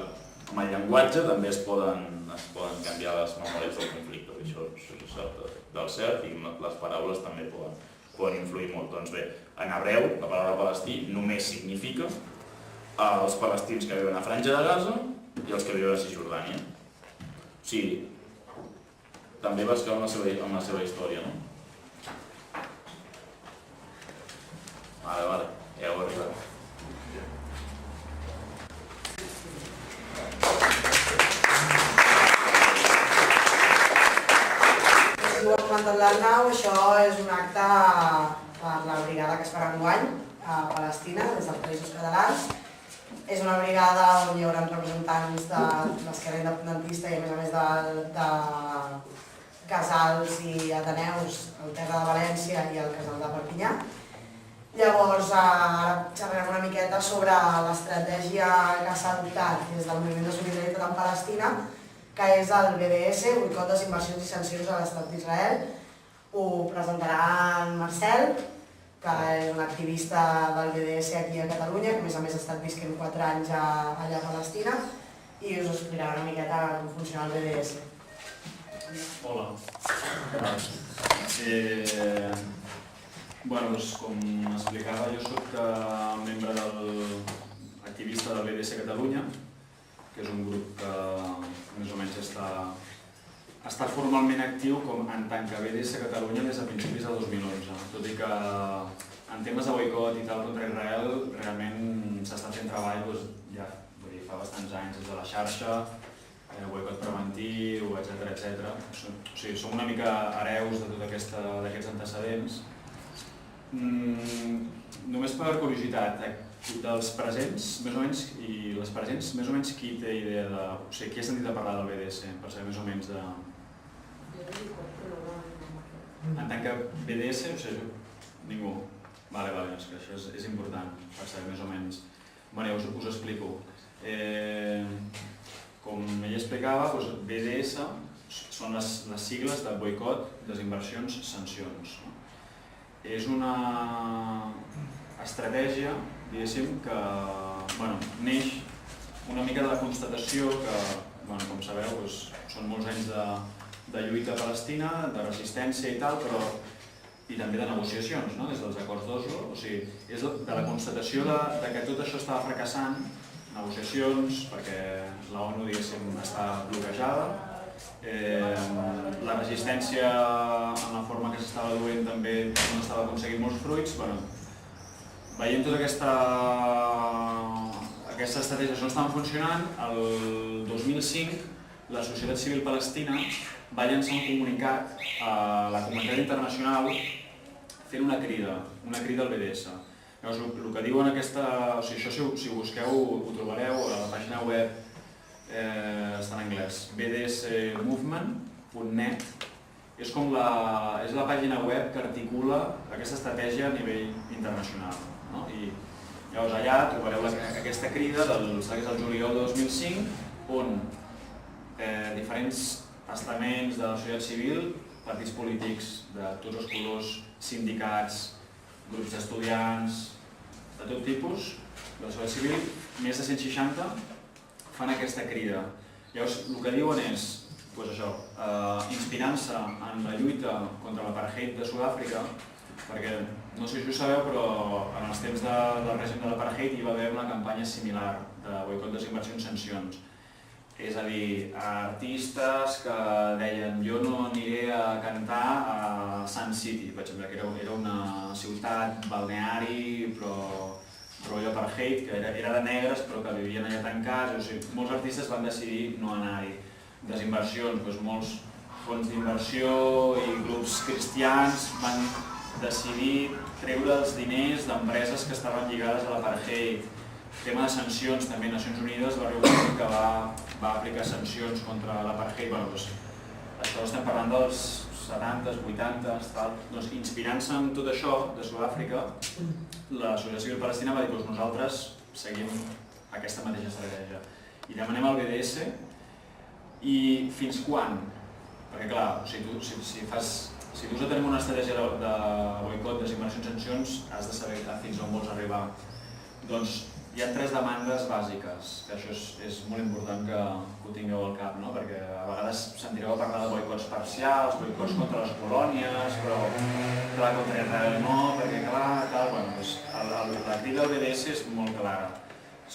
Speaker 3: amb el llenguatge també es poden canviar les memòries del conflicte, això és del cert, i les paraules també poden influir molt. Doncs bé, en hebreu, la paraula palestí només significa els palestins que viuen a Franja de Gaza i els que viuen a Cisjordània. O sigui, també vas quedar amb la seva història, no? Vale, ja ho he arribat.
Speaker 4: Com ho ha comentat l'Arnau, això és un acte per la brigada que es farà enguany a Palestina, des dels Països Catalans. És una brigada on hi haurà representants de l'esquerra independentista i a més de casals i ateneus al Terra de València i al casal de Perpinyà. Llavors, ara xerrarem una miqueta sobre l'estratègia que s'ha adoptat des del moviment de solidaritat en Palestina, que és el BDS, Boicot, Desinversions i Sancions a l'Estat d'Israel. Ho presentarà en Marcel, que és un activista del BDS aquí a Catalunya, que a més ha estat visquent 4 anys allà a Palestina, i us explicarà una miqueta com funciona el BDS.
Speaker 5: Hola. Com explicava, jo soc membre activista del BDS Catalunya, que és un grup que més o menys està formalment actiu en tant que BDS Catalunya des de principis de 2011, tot i que en temes de boicot i tal contra Israel realment s'està fent treball ja fa bastants anys des de la xarxa, boicot preventiu, etc. O sigui, som una mica hereus de tots aquests antecedents. Només per curiositat, dels presents, més o menys, i les presents, més o menys qui té idea de... O sigui, qui ha sentit a parlar del BDS, per saber més o menys de... En tant que BDS, o sigui, ningú. Vale, és que això és important, per saber més o menys. Bé, us explico. Com ell explicava, BDS són les sigles de boicot, desinversions, sancions. És una estratègia, diguéssim, que neix una mica de la constatació que, com sabeu, són molts anys de lluita palestina, de resistència i tal, però i també de negociacions, des dels acords d'Oslo. O sigui, és de la constatació que tot això estava fracassant, negociacions, perquè la ONU, diguéssim, està bloquejada, la resistència en la forma que s'estava duent també no estava aconseguint molts fruits. Veient tota aquestes estratègies no estaven funcionant, el 2005 la societat civil palestina va llançar un comunicat a la comunitat internacional fent una crida al BDS. Llavors, el que diuen aquesta... O sigui, això si ho busqueu ho trobareu a la pàgina web, està en anglès, bdsmovement.net. És la pàgina web que articula aquesta estratègia a nivell internacional. I llavors allà trobareu aquesta crida del juliol de 2005 on diferents estaments de la societat civil, partits polítics de tots els colors, sindicats, grups d'estudiants, de tot tipus, de la societat civil, més de 160, fan aquesta crida. Llavors, el que diuen és, inspirant-se en la lluita contra l'apartheid de Sud-àfrica, perquè, no sé si ho sabeu, però en els temps del règim de l'apartheid hi va haver una campanya similar de boicot, desinversions i sancions. És a dir, artistes que deien jo no aniré a cantar a Sun City, per exemple, que era una ciutat balneari, però rotllo apartheid, que era de negres però que vivien allà tancats. O sigui, molts artistes van decidir no anar-hi. Desinversions, molts fons d'inversió i grups cristians van decidir treure els diners d'empreses que estaven lligades a l'apartheid. Tema de sancions, també Nacions Unides va arribar que va aplicar sancions contra l'apartheid. Això estem parlant dels 70s, 80s, tal. Inspirant-se en tot això de Sud-àfrica, la societat civil palestina va dir que nosaltres seguim aquesta mateixa estratègia. I demanem al BDS I fins quan? Perquè clar, si dus a tenir una estratègia de boicot, desinversió i sancions, has de saber fins on vols arribar. Doncs hi ha 3 demandes bàsiques, que això és molt important que ho tingueu al cap, no? Perquè a vegades sentireu a parlar de boicots parcials, boicots contra les colònies, però clar, contra Israel no, perquè clar, bueno, doncs, la crida del BDS és molt clara.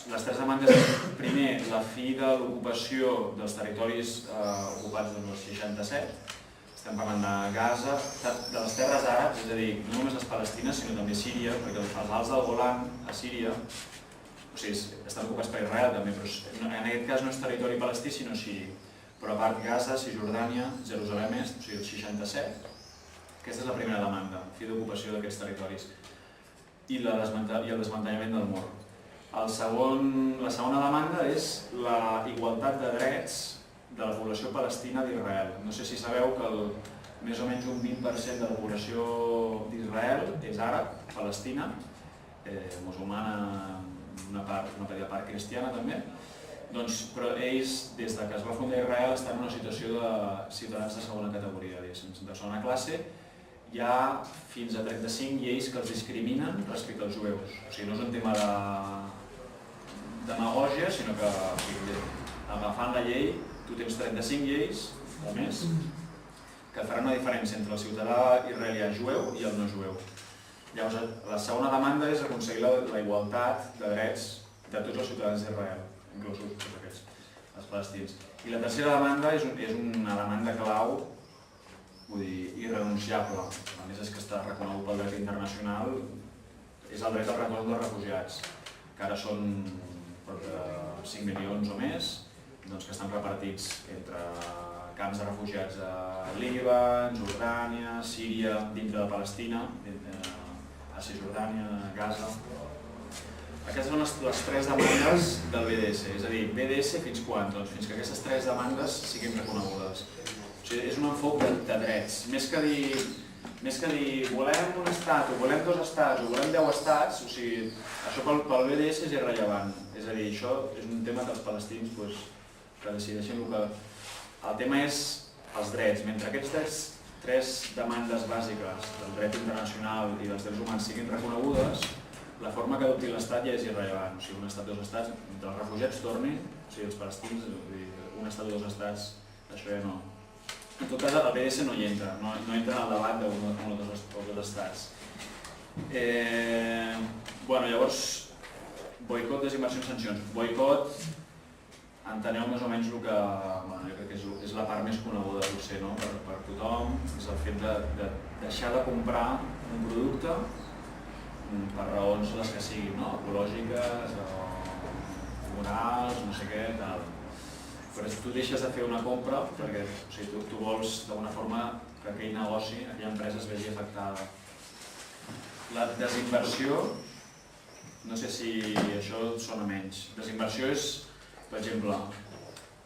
Speaker 5: Les 3 demandes són, primer, la fi de l'ocupació dels territoris ocupats dels 67, estem parlant de Gaza, de les terres àrabs, és a dir, no només les palestines, sinó també Síria, perquè els alts del Golan a Síria, o sigui, estan ocupats per Israel també, però en aquest cas no és territori palestí, sinó siri. Però a part Gaza, Cisjordània, Jerusalem Est, o sigui, el 67, aquesta és la primera demanda, fi d'ocupació d'aquests territoris, i el desmantellament del mur. La segona demanda és la igualtat de drets de la població palestina d'Israel. No sé si sabeu que més o menys un 20% de la població d'Israel és àrab, palestina, musulmana, una petita part cristiana també, però ells, des que es va fundar Israel, estan en una situació de ciutadans de segona categoria, de segona classe. Hi ha fins a 35 lleis que els discriminen respecte als jueus. O sigui, no és un tema de demagògia, sinó que agafant la llei, tu tens 35 lleis, o més, que faran una diferència entre el ciutadà israelià jueu i el no jueu. Llavors, la segona demanda és aconseguir la igualtat de drets de tots els ciutadans d'Israel, inclosos tots aquests, els palestins. I la tercera demanda és una demanda clau, vull dir, irrenunciable. A més, és que està reconegut pel dret internacional, és el dret al retorn dels refugiats, que ara són prop de 5 milions o més, que estan repartits entre camps de refugiats a Líban, Jordània, Síria, dintre de Palestina, a Cisjordània, a Gaza. Aquestes són les 3 demandes del BDS, és a dir, BDS fins quan? Doncs fins que aquestes 3 demandes siguin reconegudes. O sigui, és un enfoc de drets. Més que dir volem un estat, o volem 2 estats, o volem 10 estats, o sigui, això pel BDS és irrellevant. És a dir, això és un tema que els palestins que decideixen el que... El tema és els drets. Mentre aquests 3 demandes bàsiques del dret internacional i dels drets humans siguin reconegudes, la forma que adopti l'Estat ja és irrellevant. O sigui, un estat, 2 estats, entre els refugiats torni, o sigui, els palestins, un estat o 2 estats, això ja no. En tot cas, el BDS no hi entra, no entra en el debat d'un o 2 estats. Llavors, boicot, desinversió i sancions. Boicot, enteneu més o menys el que jo crec que és la part més coneguda potser per tothom, és el fet de deixar de comprar un producte per raons les que siguin, ecològiques o morals, no sé què, tal. Però tu deixes de fer una compra perquè tu vols d'alguna forma que aquell negoci, aquella empresa es vegi afectada. La desinversió, no sé si això sona menys. Desinversió és, per exemple,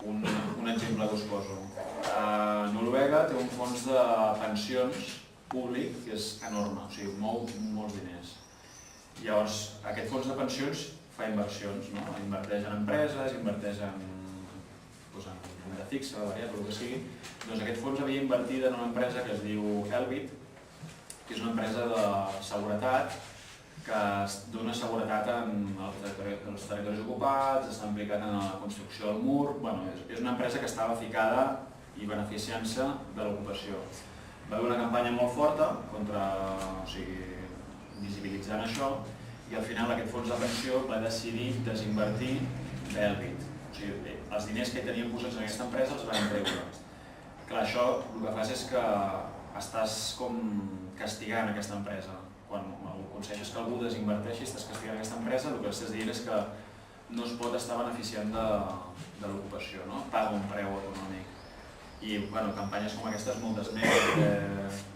Speaker 5: un exemple que us poso. Noruega té un fons de pensions públic que és enorme, o sigui, mou molts diners. Llavors, aquest fons de pensions fa inversions, inverteix en empreses, inverteix en renda fixa, variable, el que sigui. Doncs aquest fons havia invertit en una empresa que es diu Elbit, que és una empresa de seguretat que dona seguretat en els territoris ocupats, està implicat en la construcció del mur. És una empresa que estava ficada i beneficiant-se de l'ocupació. Va haver una campanya molt forta visibilitzant això i al final aquest fons de pensió va decidir desinvertir d'Elbit. O sigui, els diners que tenien posats en aquesta empresa els van treure. Clar, això el que fas és que estàs com castigant aquesta empresa. Quan aconsegueixes que algú desinverteixi, estàs castigant aquesta empresa, el que estàs dient és que no es pot estar beneficiant de l'ocupació, paga un preu econòmic. I campanyes com aquestes moltes més.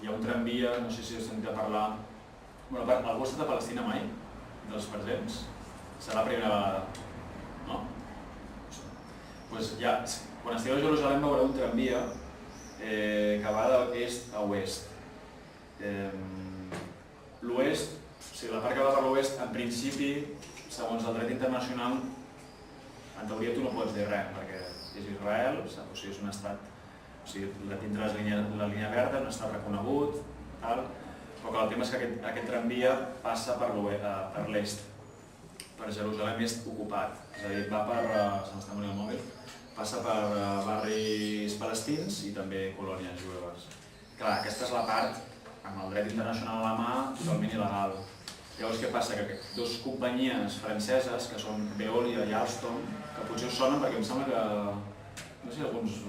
Speaker 5: Hi ha un tramvia, no sé si heu sentit a parlar... Algú ha estat a Palestina mai? Dels presents? Serà la primera vegada, no? Quan estigueu a Jerusalem veureu un tramvia que va d'est a oest. L'oest, la part que va per l'oest, en principi, segons el dret internacional, en teoria tu no pots dir res, perquè és Israel, o sigui, és un estat, o sigui, tindràs la línia verda, un estat reconegut, tal, però que el tema és que aquest tramvia passa per l'est, per Jerusalem est ocupat, és a dir, va per, se m'està morint el mòbil, passa per barris palestins i també colònies jueves. Clar, aquesta és la part, amb el dret internacional a la mà, totalment il·legal. Llavors què passa? Que dues companyies franceses, que són Veolia i Alstom, que potser us sonen perquè em sembla que, no sé, alguns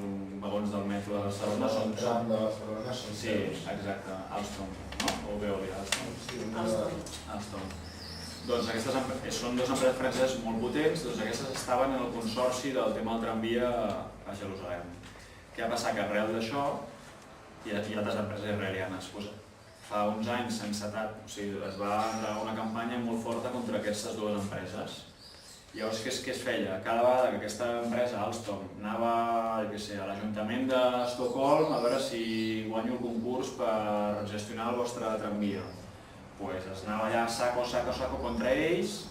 Speaker 5: vagons del metro de Barcelona són...
Speaker 6: de Barcelona són...
Speaker 5: Sí, exacte, Alstom, no? O Veolia, Alstom. Alstom. Doncs aquestes són dues empreses franceses molt potents, doncs aquestes estaven en el consorci del tema del tramvia a Jerusalem. Què va passar? Que arrel d'això hi ha altres empreses israelianes. Fa uns anys es va endegar una campanya molt forta contra aquestes dues empreses. Llavors, què es feia? Cada vegada que aquesta empresa, Alstom, anava a l'Ajuntament d'Estocolm a veure si guanyo el concurs per gestionar el vostre tramvia. Es anava allà saco contra ells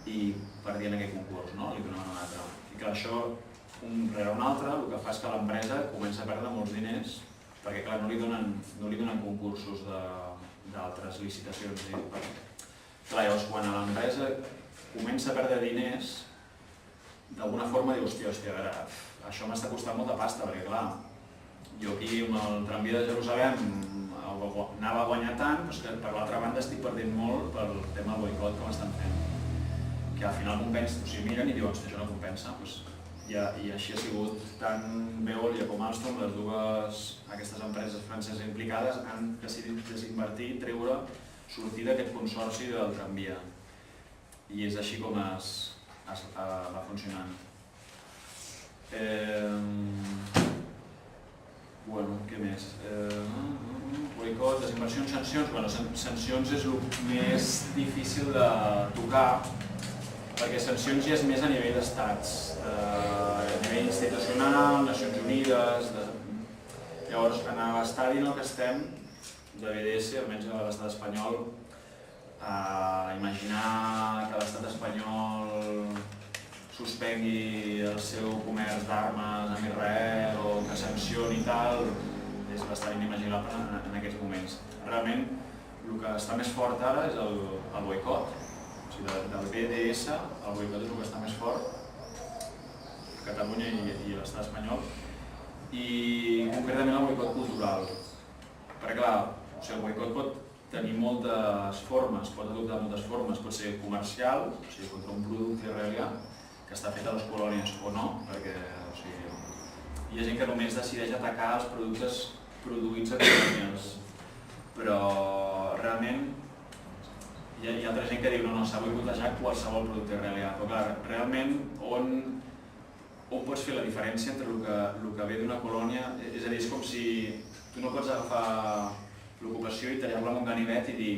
Speaker 5: i perdien aquell concurs, no? Li donaven un altre. I clar, això, un rere un altre, el que fa és que l'empresa comença a perdre molts diners perquè clar, no li donen concursos d'altres licitacions. Clar, llavors, quan l'empresa comença a perdre diners, d'alguna forma diu, hòstia, a veure, això m'està costant molta pasta, perquè clar, jo aquí amb el tramvia de Jerusalem anava a guanyar tant, però que per l'altra banda estic perdent molt pel tema del boicot que m'estan fent. Que al final compensa, o sigui, miren i diuen, hòstia, això no compensa. I així ha sigut tant Veolia com Alstom, les dues aquestes empreses franceses implicades han decidit desinvertir, sortir d'aquest consorci del tramvia. I és així com va funcionant. Bueno, què més? Boicot, desinversions, sancions. Bueno, sancions és el més difícil de tocar, perquè sancions ja és més a nivell d'estats, a nivell institucional, Nacions Unides... Llavors, en l'estadi en el que estem, de BDS, almenys a l'estat espanyol, imaginar que l'estat espanyol suspengui el seu comerç d'armes amb Israel o que sancioni i tal, és bastant inimaginable en aquests moments. Realment, el que està més fort ara és el boicot. O sigui, del BDS, el boicot és el que està més fort a Catalunya i l'estat espanyol, i concretament el boicot cultural. Perquè clar, el boicot pot tenir moltes formes, pot adoptar moltes formes, pot ser comercial, o sigui, contra un producte israelià, que està fet a les colònies o no, perquè hi ha gent que només decideix atacar els productes produïts a colònies, però realment hi ha altra gent que diu no, s'ha boicotejat qualsevol producte israelià, però clar, realment on pots fer la diferència entre el que ve d'una colònia, és a dir, és com si tu no pots agafar l'ocupació i tallar-la amb un ganivet i dir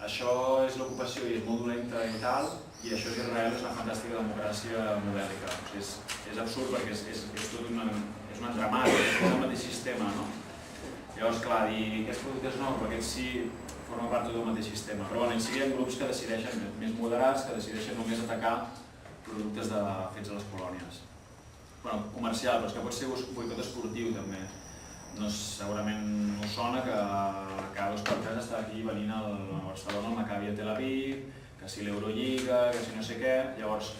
Speaker 5: això és l'ocupació i és molt dolenta i tal, i això és Israel, és una fantàstica democràcia modèlica. És absurd perquè és tot un entramat, és el mateix sistema, no? Llavors, clar, dir aquests productes no, però aquests sí formen part del mateix sistema. Però bueno, hi ha grups que decideixen, més moderats, que decideixen només atacar productes fets a les colònies. Bueno, comercial, però és que pot ser boicot esportiu també. Segurament us sona que cada 2 per 3 està aquí venint a Barcelona, al Maccabi a Tel Aviv, que si l'Eurolliga, que si no sé què. Llavors,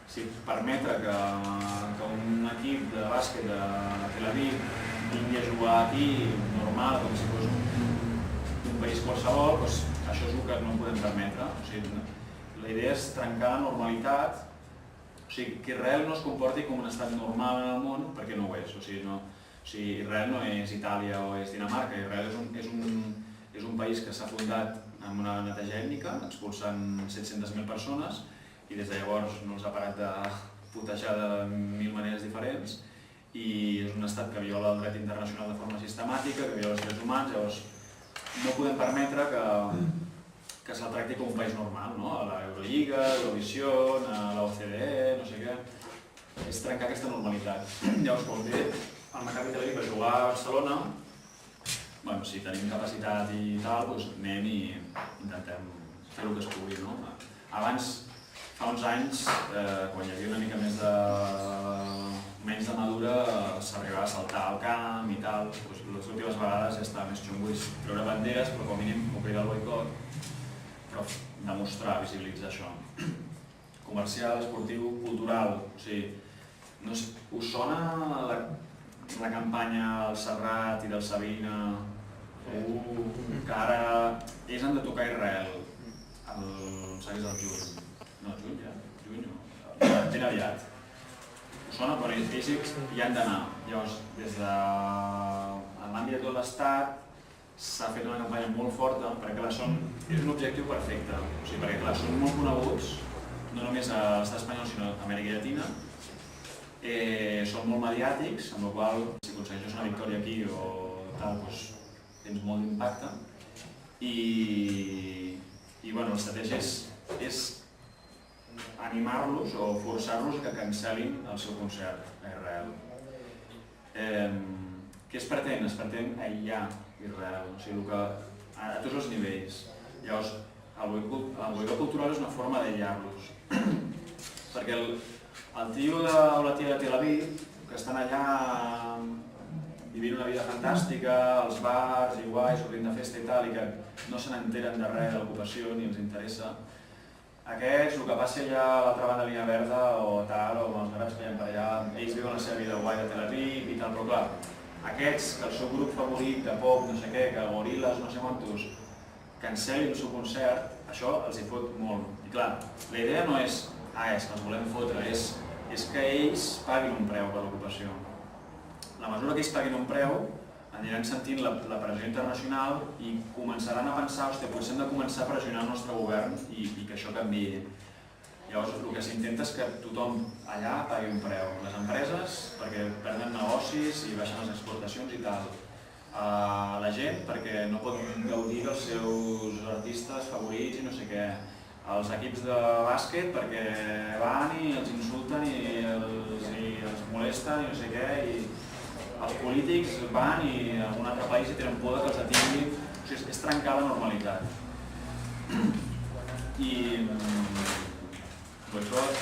Speaker 5: si permetre que un equip de bàsquet de Tel Aviv vingui a jugar aquí normal, com si fos un país qualsevol, doncs això és el que no podem permetre. O sigui, la idea és trencar la normalitat, o sigui, que Israel no es comporti com un estat normal en el món, perquè no ho és. O sigui, Israel no és Itàlia o és Dinamarca, Israel és un país que s'ha fundat amb una neteja ètnica, expulsant 700.000 persones, i des de llavors no els ha parat de putejar de 1000 maneres diferents, i és un estat que viola el dret internacional de forma sistemàtica, que viola els drets humans. Llavors no podem permetre que se'l tracti com un país normal, no? A l'Eurolliga, a l'Eurovisió, a l'OCDE, no sé què. És trencar aquesta normalitat. Llavors, quan ve el Maccabi Tel Aviv per jugar a Barcelona, si tenim capacitat i tal, doncs anem i intentem fer el que es pugui, no? Abans fa uns anys, quan hi havia una mica menys de madura, s'arribava a saltar al camp i tal. Les últimes vegades ja estava més xungo treure banderes, però com a mínim cridar el boicot, però demostrar, visibilitzar això. Comercial, esportiu, cultural, o sigui, no sé, us sona la campanya del Serrat i del Sabina, que ara ells han de tocar a Israel, el juny. No, juny ja? Juny no? Ben aviat. Us sona? Però ells hi han d'anar. Llavors, des de l'àmbit de tot l'Estat s'ha fet una campanya molt forta perquè és un objectiu perfecte. O sigui, perquè clar, són molt coneguts, no només a l'estat espanyol sinó a Amèrica Llatina, són molt mediàtics, amb la qual cosa, si aconsegueixes una victòria aquí o tal, doncs tens molt d'impacte. I bueno, l'estratègia és animar-los o forçar-los que cancel·lin el seu concert a Israel. Què es pretén? Es pretén aïllar Israel, o sigui, a tots els nivells. Llavors, el boicot cultural és una forma d'aïllar-los. Perquè el tio o la tia de Tel Aviv, que estan allà vivint una vida fantàstica, als bars i guai, sortint de festa i tal, i que no se n'enteren de res de l'ocupació ni els interessa, aquests, el que passi allà a l'altra banda de línia verda o tal, o amb els àrabs que hi ha per allà, ells viuen la seva vida guai de Tel Aviv i tal, però clar, aquests, que el seu grup favorit de pop, no sé què, que Goril·les, no sé quantos, cancel·lin el seu concert, això els hi fot molt. I clar, la idea no és que els volem fotre, és que ells paguin un preu per l'ocupació. La mesura que ells paguin un preu, aniran sentint la pressió internacional i començaran a pensar, hòstia, potser hem de començar a pressionar el nostre govern i que això canviï. Llavors, el que s'intenta és que tothom allà pagui un preu. Les empreses, perquè perden negocis i baixen les exportacions i tal. La gent, perquè no pot gaudir dels seus artistes favorits i no sé què. Els equips de bàsquet, perquè van i els insulten i els molesten i no sé què. Els polítics van i en un altre país i tenen por que els detinguin. O sigui, és trencar la normalitat. I boicot,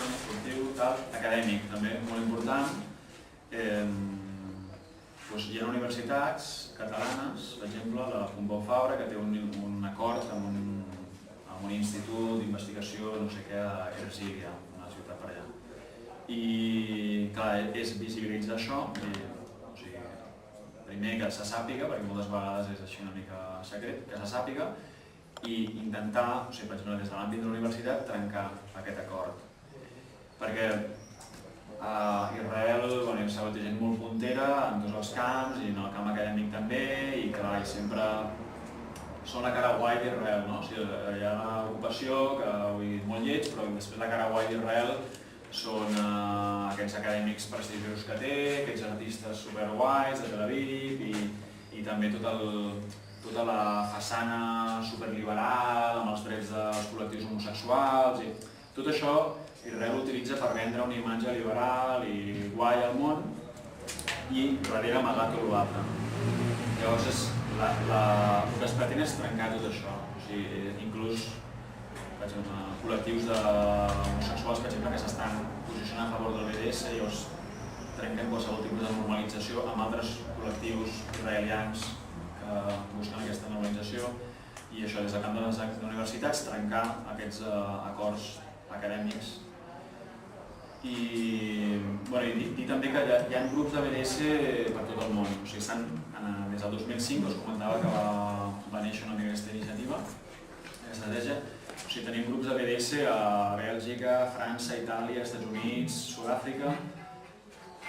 Speaker 5: esportiu, tal, acadèmic, també molt important. Hi ha universitats catalanes, per exemple, la Pompeu Fabra, que té un acord amb un institut d'investigació, no sé què, a Ercília, una ciutat per allà. I, clar, és visibilitzar això, primer que se sàpiga, perquè moltes vegades és així una mica secret, que se sàpiga, i intentar, per exemple, des de l'àmbit de la universitat, trencar aquest acord. Perquè a Israel s'ha hagut gent molt puntera en tots els camps i en el camp acadèmic també, i clar, sempre són la cara guai d'Israel, no? O sigui, hi ha l'ocupació, que ho he dit molt lleig, però després la cara guai d'Israel són aquests acadèmics prestigiosos que té, aquests artistes superguais de Tel Aviv i també tota la façana superliberal amb els drets dels col·lectius homosexuals. Tot això Israel utilitza per vendre una imatge liberal i guai al món i darrere amagar tot l'altre. Llavors el que es pretén és trencar tot això. O sigui, inclús col·lectius homosexuals, per exemple, que s'estan posicionant a favor del BDS, llavors trenquen qualsevol tipus de normalització amb altres col·lectius israelians que busquen aquesta normalització i això, des del camp de les universitats, trencar aquests acords acadèmics. I també que hi ha grups de BDS per tot el món. O sigui, des del 2005 us comentava que va néixer una mica aquesta iniciativa, aquesta estratègia. O sigui, tenim grups de BDS a Bèlgica, França, Itàlia, Estats Units, Sud-àfrica,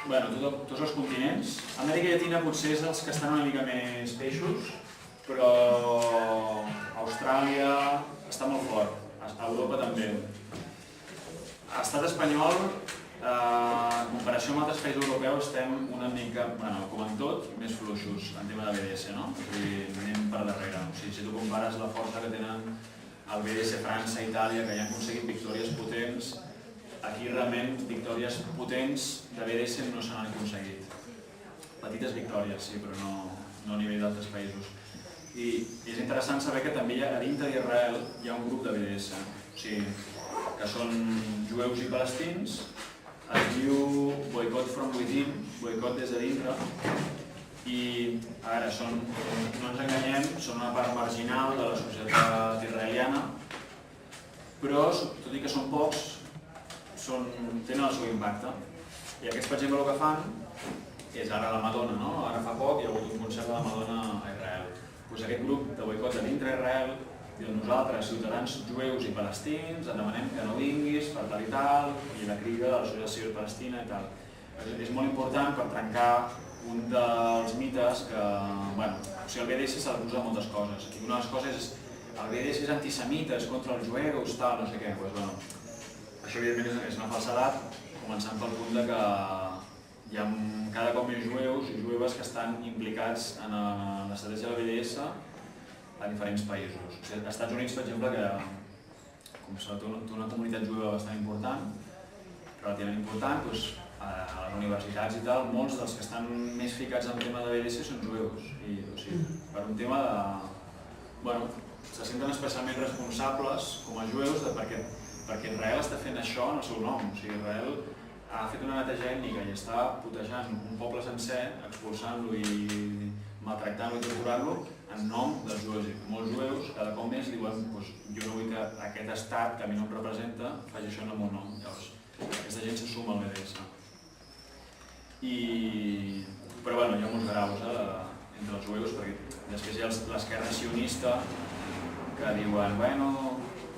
Speaker 5: tots els continents. Amèrica Llatina potser és els que estan una mica més peixos, però Austràlia està molt fort, Europa també. A l'estat espanyol, en comparació amb altres països europeus, estem una mica, com en tot, més fluixos en tema de BDS, no? O sigui, anem per darrere. O sigui, si tu compares la força que tenen el BDS França i Itàlia, que ja han aconseguit victòries potents, aquí realment victòries potents de BDS no se n'han aconseguit. Petites victòries, sí, però no a nivell d'altres països. I és interessant saber que també a dintre d'Israel hi ha un grup de BDS. O sigui, que són jueus i palestins. Es diu Boycott from Within, boicot des de dintre, i ara no ens enganyem, són una part marginal de la societat israeliana, però tot i que són pocs, tenen el seu impacte. I aquests, per exemple, el que fan és ara la Madonna, no? Ara fa poc hi ha hagut un concert de la Madonna a Israel. Doncs aquest grup de boicot de dintre Israel diu: nosaltres, ciutadans jueus i palestins, et demanem que no vinguis per tal i tal, i la crida de la societat civil palestina i tal. És molt important per trencar un dels mites que, el BDS se l'acusa de moltes coses. I una de les coses és el BDS és antisemita, és contra els jueus, tal, no sé què. Això evidentment és una falsedat, començant pel punt que hi ha cada cop més jueus i jueves que estan implicats en l'estratègia del BDS a diferents països. Als Estats Units, per exemple, que com té una comunitat jueva bastant important, relativament important, a les universitats i tal, molts dels que estan més ficats en el tema de BDS són jueus. Per un tema de... se senten especialment responsables com a jueus perquè Israel està fent això en el seu nom. Israel ha fet una neteja ètnica i està putejant un poble sencer, expulsant-lo i maltractant-lo i torturant-lo en nom dels jueus. Molts jueus cada cop més diuen: jo no vull que aquest estat que a mi no em representa faci això en el meu nom. Llavors, aquesta gent se suma al BDS. Però hi ha molts graus entre els jueus, perquè després hi ha l'esquerra sionista que diuen: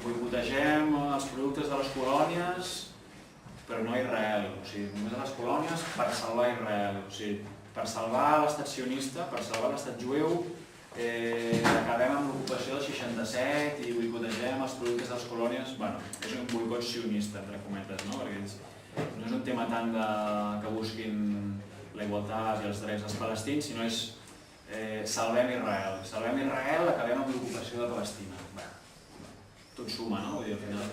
Speaker 5: boicotegem els productes de les colònies, però no a Israel. Només a les colònies per salvar Israel. Per salvar l'estat sionista, per salvar l'estat jueu, acabem amb l'ocupació del 67 i boicotegem els productes de les colònies. És un boicot sionista, entre cometes, perquè no és un tema tant que busquin la igualtat i els drets dels palestins, sinó és salvem Israel. Salvem Israel, acabem amb l'ocupació de Palestina. Tot suma, no? Al final,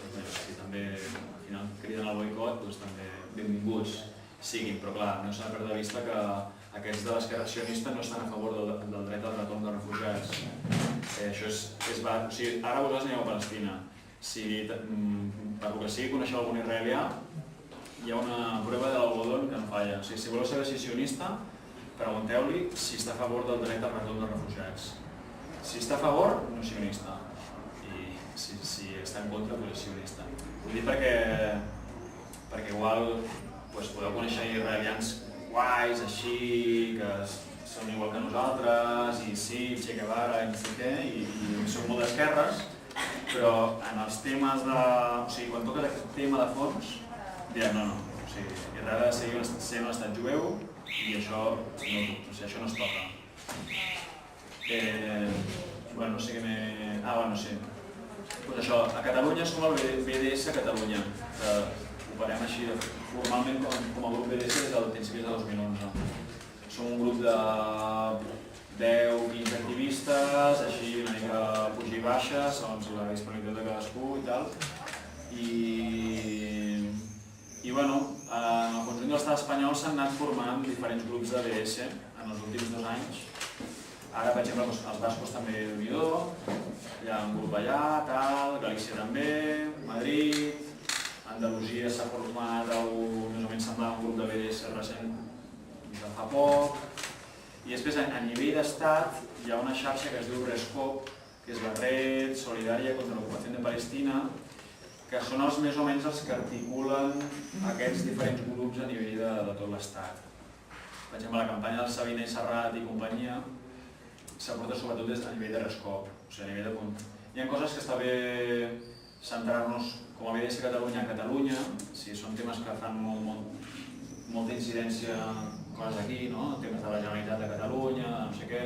Speaker 5: també criden al boicot, també benvinguts siguin, però clar, no s'ha de perdre de vista que aquests de l'esquerra sionista no estan a favor del dret al retorn de refugiats. Això és barat. Ara vosaltres aneu a Palestina. Per el que sigui, coneixeu algun israelià, hi ha una prova de l'algodó que no falla. Si voleu saber si és sionista, pregunteu-li si està a favor del dret al retorn dels refugiats. Si està a favor, no és sionista. I si està en contra, doncs és sionista. Ho dic perquè igual podeu conèixer israelians guais, així, que són igual que nosaltres, i sí, Che Guevara, i no sé què, i són molt d'esquerres, però en els temes de... quan toques aquest tema de fons, diran no, Israel ha de seguir sent un estat jueu i això no es toca. No sé què més... sí. Doncs això, a Catalunya som el BDS Catalunya, que operem així formalment com a grup BDS des del principi de 2011. Som un grup de 10-15 activistes, així una mica puja i baixa, segons la disponibilitat de cadascú i tal. En el conjunt de l'estat espanyol s'han anat formant diferents grups de BDS en els últims 2 anys. Ara, per exemple, els bascos també Déu-n'hi-do, hi ha un grup allà, Galícia també, Madrid, Andalusia s'ha format més o menys semblant un grup de BDS recent de fa poc. I després, a nivell d'estat, hi ha una xarxa que es diu RESCOP, que és la Red Solidària contra l'Ocupació de Palestina, que són més o menys els que articulen aquests diferents grups a nivell de tot l'estat. Per exemple, la campanya del Sabiner Serrat i companyia s'aporta sobretot des del nivell de RESCOP, a nivell de punt. Hi ha coses que està bé centrar-nos com a BDS Catalunya a Catalunya, són temes que fan molta incidència coses aquí, temes de la Generalitat de Catalunya, no sé què,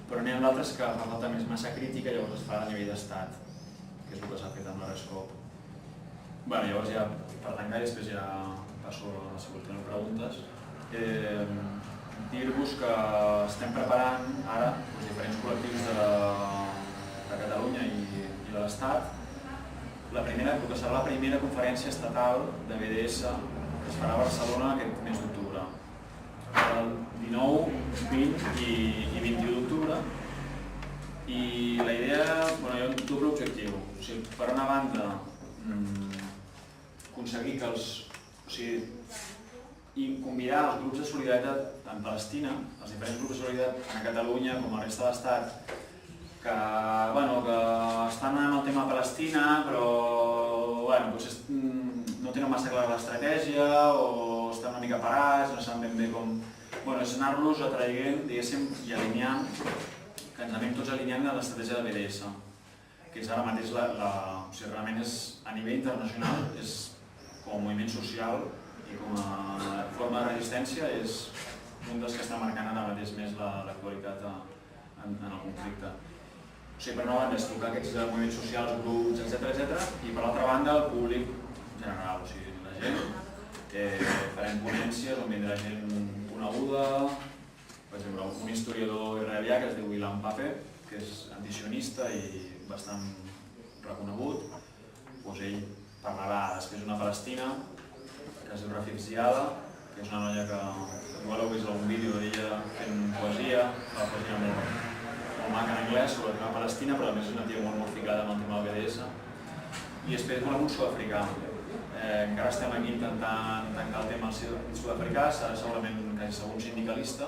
Speaker 5: però n'hi ha d'altres que fa falta més massa crítica i llavors es fa a nivell d'estat, que és el que s'ha fet amb la RESCOP. Llavors ja per tancar i després ja passo a si vols tenir preguntes. Dir-vos que estem preparant ara diferents col·lectius de Catalunya i de l'Estat. El que serà la primera conferència estatal de BDS que es farà a Barcelona aquest mes d'octubre. El 19, 20 i 21 d'octubre. I la idea, hi ha un doble objectiu. Per una banda, aconseguir que i convidar els grups de solidaritat en Palestina, els diferents grups de solidaritat a Catalunya com a la resta de l'Estat, que estan en el tema Palestina, però potser no tenen massa clara l'estratègia o estan una mica parats, no saben ben bé com... És anar-los atraient, diguéssim, i alineant, que ens anem tots alineant a l'estratègia de BDS, que és ara mateix realment és, a nivell internacional, és com a moviment social i com a forma de resistència, és un dels que està marcant ara mateix més l'actualitat en el conflicte. Per una banda és tocar aquests moviments socials, grups, etc. I per l'altra banda el públic general, la gent. Farem ponències on vindrà gent coneguda, per exemple, un historiador israelià que es diu Ilan Pappé, que és antisionista i bastant reconegut. Ell parlarà després d'una palestina que es diu Rafik Ziada, que és una noia que igual heu vist algun vídeo d'ella fent poesia, la poesia molt maca en anglès sobre el tema Palestina, però a més és una tia molt ficada en el tema del BDS. I després volem un sud-africà. Encara estem aquí intentant tancar el tema sud-africà, serà segurament quasi segur un sindicalista.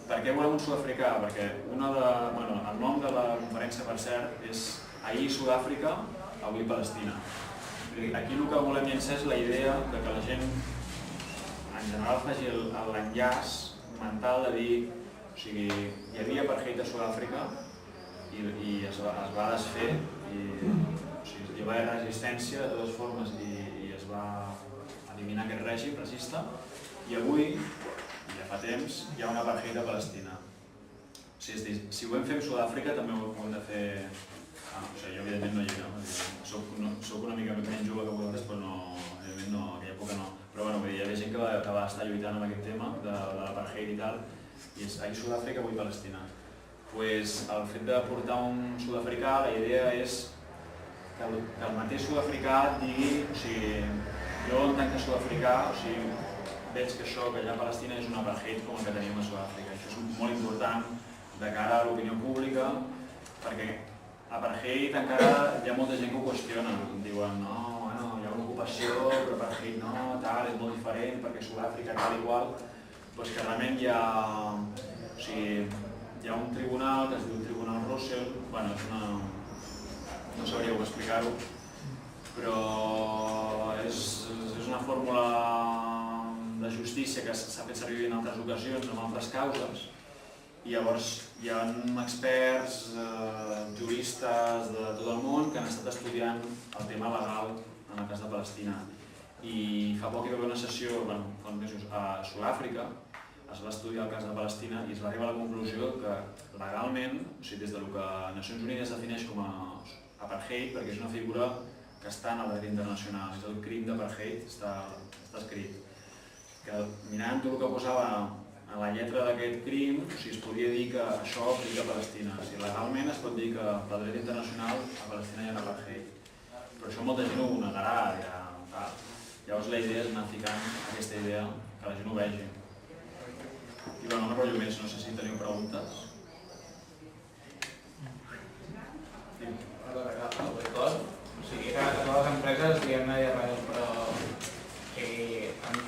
Speaker 5: Per què volem un sud-africà? Perquè el nom de la conferència, per cert, és Ahir Sud-àfrica, avui Palestina. Aquí el que volem llançar és la idea que la gent en general faci l'enllaç mental de dir hi havia apartheid a Sud-àfrica i es va desfer, hi va haver resistència de totes formes i es va eliminar aquest règim racista i avui, ja fa temps, hi ha un apartheid a Palestina. Si ho hem fet amb Sud-àfrica també ho hem de fer... Jo evidentment no hi era, soc una mica menys jove que vosaltres, però evidentment no, en aquella època no. Però hi havia gent que va estar lluitant amb aquest tema de l'apartheid i tal, i és ahir Sud-àfrica, avui Palestina. El fet de portar un sud-africà, la idea és que el mateix sud-africà digui, jo en tant que sud-africà, veig que això que hi ha a Palestina és un apartheid com el que teníem a Sud-àfrica. Això és molt important de cara a l'opinió pública, perquè apartheid encara hi ha molta gent que ho qüestiona, diuen no, hi ha una ocupació, però apartheid no, tal, és molt diferent perquè Sud-àfrica tal i qual. Que realment hi ha un tribunal que es diu Tribunal Russell, no sabríeu explicar-ho, però és una fórmula de justícia que s'ha fet servir en altres ocasions, en altres causes, i llavors hi ha experts, juristes de tot el món que han estat estudiant el tema legal en el cas de Palestina. I fa poc hi va haver una sessió, fa uns mesos, a Sud-àfrica, es va estudiar el cas de Palestina i es va arribar a la conclusió que legalment, des del que Nacions Unides defineix com a apartheid, perquè és una figura que està en el dret internacional, és el crim d'apartheid, està escrit. Que mirant tot el que posava en la lletra d'aquest crim, es podia dir que això aplica a Palestina. Legalment es pot dir que pel dret internacional a Palestina hi ha apartheid. Però això molta gent ho negarà. Llavors la idea és anar ficant aquesta idea, que la gent ho vegi. I no m'enrotllo més, no sé si teniu preguntes.
Speaker 6: El boicot, que a totes les empreses diguem-ne d'Israel, però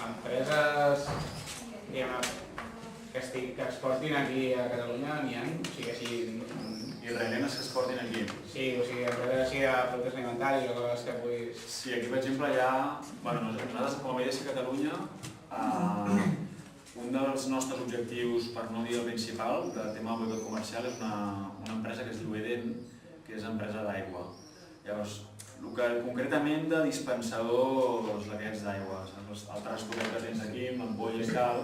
Speaker 6: empreses que exportin aquí a Catalunya n'hi ha?
Speaker 5: Israelianes que exportin aquí?
Speaker 6: Sí, empreses així de productes alimentaris o coses que puguis...
Speaker 5: Sí, aquí per exemple hi ha... Nosaltres com a BDS a Catalunya, un dels nostres objectius, per no dir el principal, de tema del boicot comercial és una empresa que es diu Eden, que és empresa d'aigua. Llavors, concretament de dispensadors d'aquests d'aigua, el transport que tens aquí, amb ampolles i tal.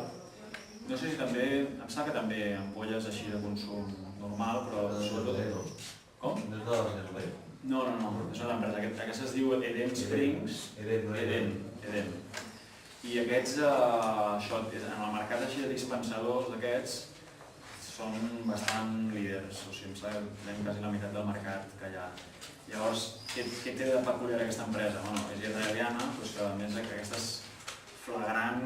Speaker 5: No sé si també, em sembla que també ampolles així de consum normal, però sobretot... Com?
Speaker 7: No és de la Nestlé?
Speaker 5: No, és una empresa, aquesta es diu Eden Springs. Eden. I aquests, en el mercat així de dispensadors d'aquests, són bastant líders, em sembla que tenim quasi la meitat del mercat que hi ha. Llavors, què té de peculiar aquesta empresa? És israeliana, però que a més aquesta és flagrant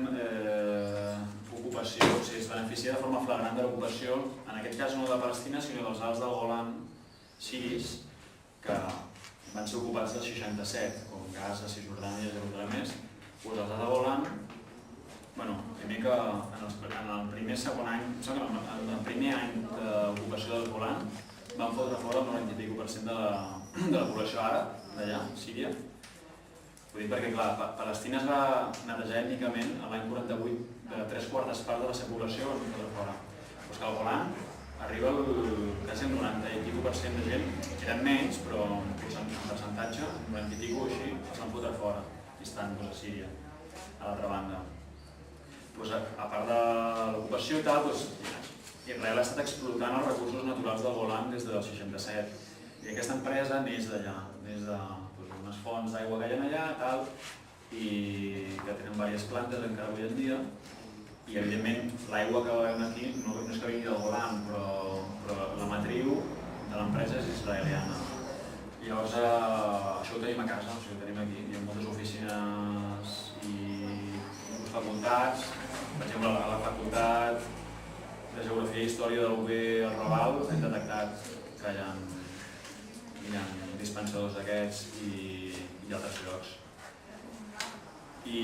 Speaker 5: ocupació, es beneficia de forma flagrant de l'ocupació, en aquest cas no de Palestina, sinó dels alts del Golan siris, que van ser ocupats dels 67, com Gaza, Cisjordània i Jerusalem més, doncs els de Golan, primer que en el primer segon any, en el primer any d'ocupació del Golan, van fotre fora el 90% de la població àrab d'allà, Síria. Ho dic perquè, clar, Palestina es va netejar ètnicament l'any 48, de 3/4 part de la seva població van fotre fora. Doncs que al Golan arriba quasi el 90% de gent, eren menys, però en percentatge, 90 i escaig així, els van fotre fora, i estan a Síria, a l'altra banda. A part de l'ocupació i tal, Israel ha estat explotant els recursos naturals del Golan des del 67, i aquesta empresa neix d'allà, neix d'unes fonts d'aigua que hi ha allà i que tenen diverses plantes encara avui en dia, i evidentment l'aigua que veiem aquí no és que vingui del Golan, però la matriu de l'empresa és israeliana. Llavors això ho tenim a casa, ho tenim aquí, hi ha moltes oficines i facultats. Per exemple, a la facultat de Geografia i Història de l'UB al Raval hem detectat que hi ha dispensadors d'aquests i altres llocs. I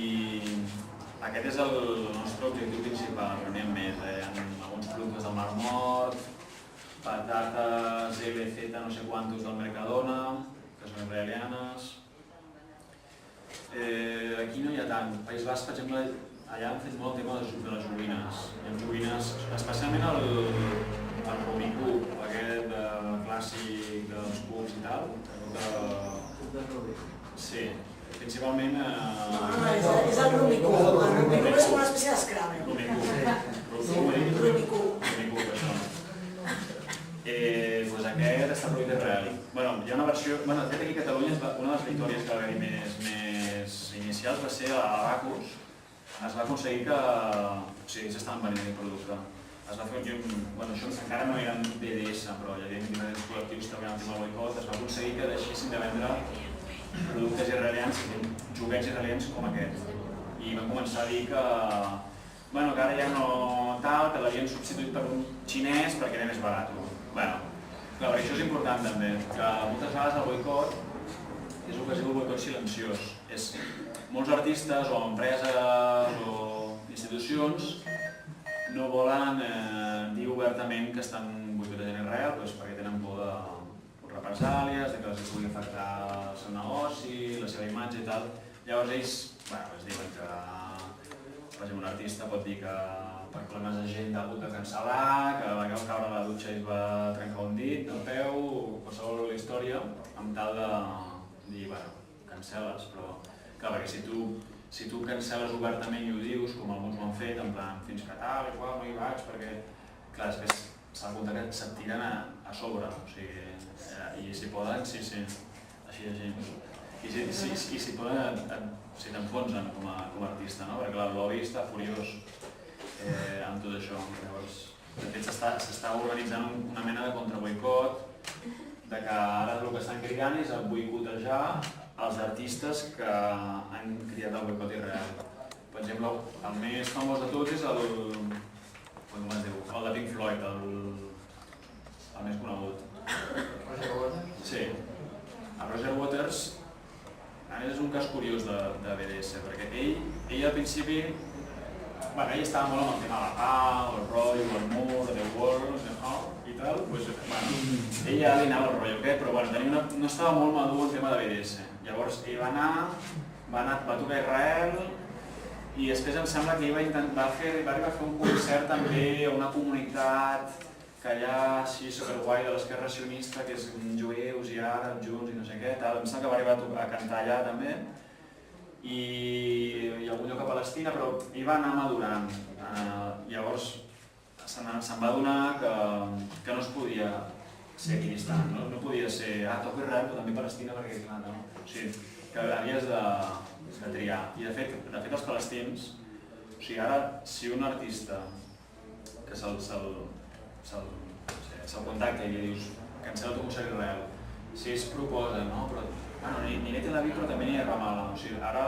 Speaker 5: aquest és el nostre objectiu principal, que anem més. Hi ha alguns productes del Mar Mort, patates LZ no sé quantos del Mercadona, que són israelianes. Aquí no hi ha tant. Al País Basc, per exemple, allà han fet molt el tema de les joguines. Hi ha joguines, especialment el Rubicu, aquest clàssic dels cubs i tal. Sí, principalment...
Speaker 4: És el Rubicu. El Rubicu és una espècie d'escrave.
Speaker 5: Rubicu, això. Doncs aquest està produït a Israel. Hi ha una versió... De fet, aquí a Catalunya una de les victòries que va haver-hi més inicials va ser a Bacus. Es va aconseguir que... O sigui, s'estaven venint aquest producte. Es va fer això encara no eren BDS, però hi havia diferents col·lectius que treballaven amb el boicot. Es va aconseguir que deixessin de vendre productes israelians, joguets israelians com aquest. I van començar a dir que ara ja no tal, que l'havien substituït per un xinès perquè era més barat. Clar, això és important també, que moltes vegades el boicot és el que es diu el boicot silenciós. Molts artistes o empreses o institucions no volen dir obertament que estan boicotant Israel perquè tenen por de represàlies, que els pugui afectar el seu negoci, la seva imatge i tal. Llavors ells diuen que, per exemple, un artista pot dir que per problemes de gent ha hagut de cancel·lar, que va caure a la dutxa i es va trencar un dit del peu, qualsevol història, amb tal de dir, cancel·les, però clar, perquè si tu cancel·les obertament i ho dius, com alguns ho han fet, en plan, fins que tal, igual, no hi vaig, perquè, clar, després s'ha de comptar que se't tiren a sobre, o sigui, i si poden, sí, així. I si poden, si t'enfonsen com a artista, no? Perquè clar, el lobby està furiós amb tot això. Llavors, de fet, s'està organitzant una mena de contraboicot, de que ara el que estan cridant és a boicotejar els artistes que han criat el boicot Israel. Per exemple, el més famós de tots és el de Pink Floyd, el més conegut.
Speaker 6: Roger Waters?
Speaker 5: Sí. El Roger Waters és un cas curiós de BDS, perquè ell al principi, ell estava molt amb el tema de la pau, el rotllo, el mur, The Wall i tal, ell ja li anava el rotllo aquest, però no estava molt madur en tema de BDS. Llavors ell va tocar a Israel i després em sembla que ell va arribar a fer un concert també a una comunitat que hi ha així superguai de l'esquerra sionista, que és jueus i àrabs junts i no sé què, em sembla que va arribar a cantar allà també i algun lloc a Palestina, però ell va anar madurant. Llavors se'n va adonar que no es podia ser equidistant, no podia ser toco Israel però també Palestina perquè clar, no? O sigui, que havies de triar. I de fet els palestins, o sigui, ara si un artista que se'l contacta i li dius cancel·la tu concert a Israel, si ells proposen, no? Però ni a Tel Aviv però també ni a Ramallah. O sigui, ara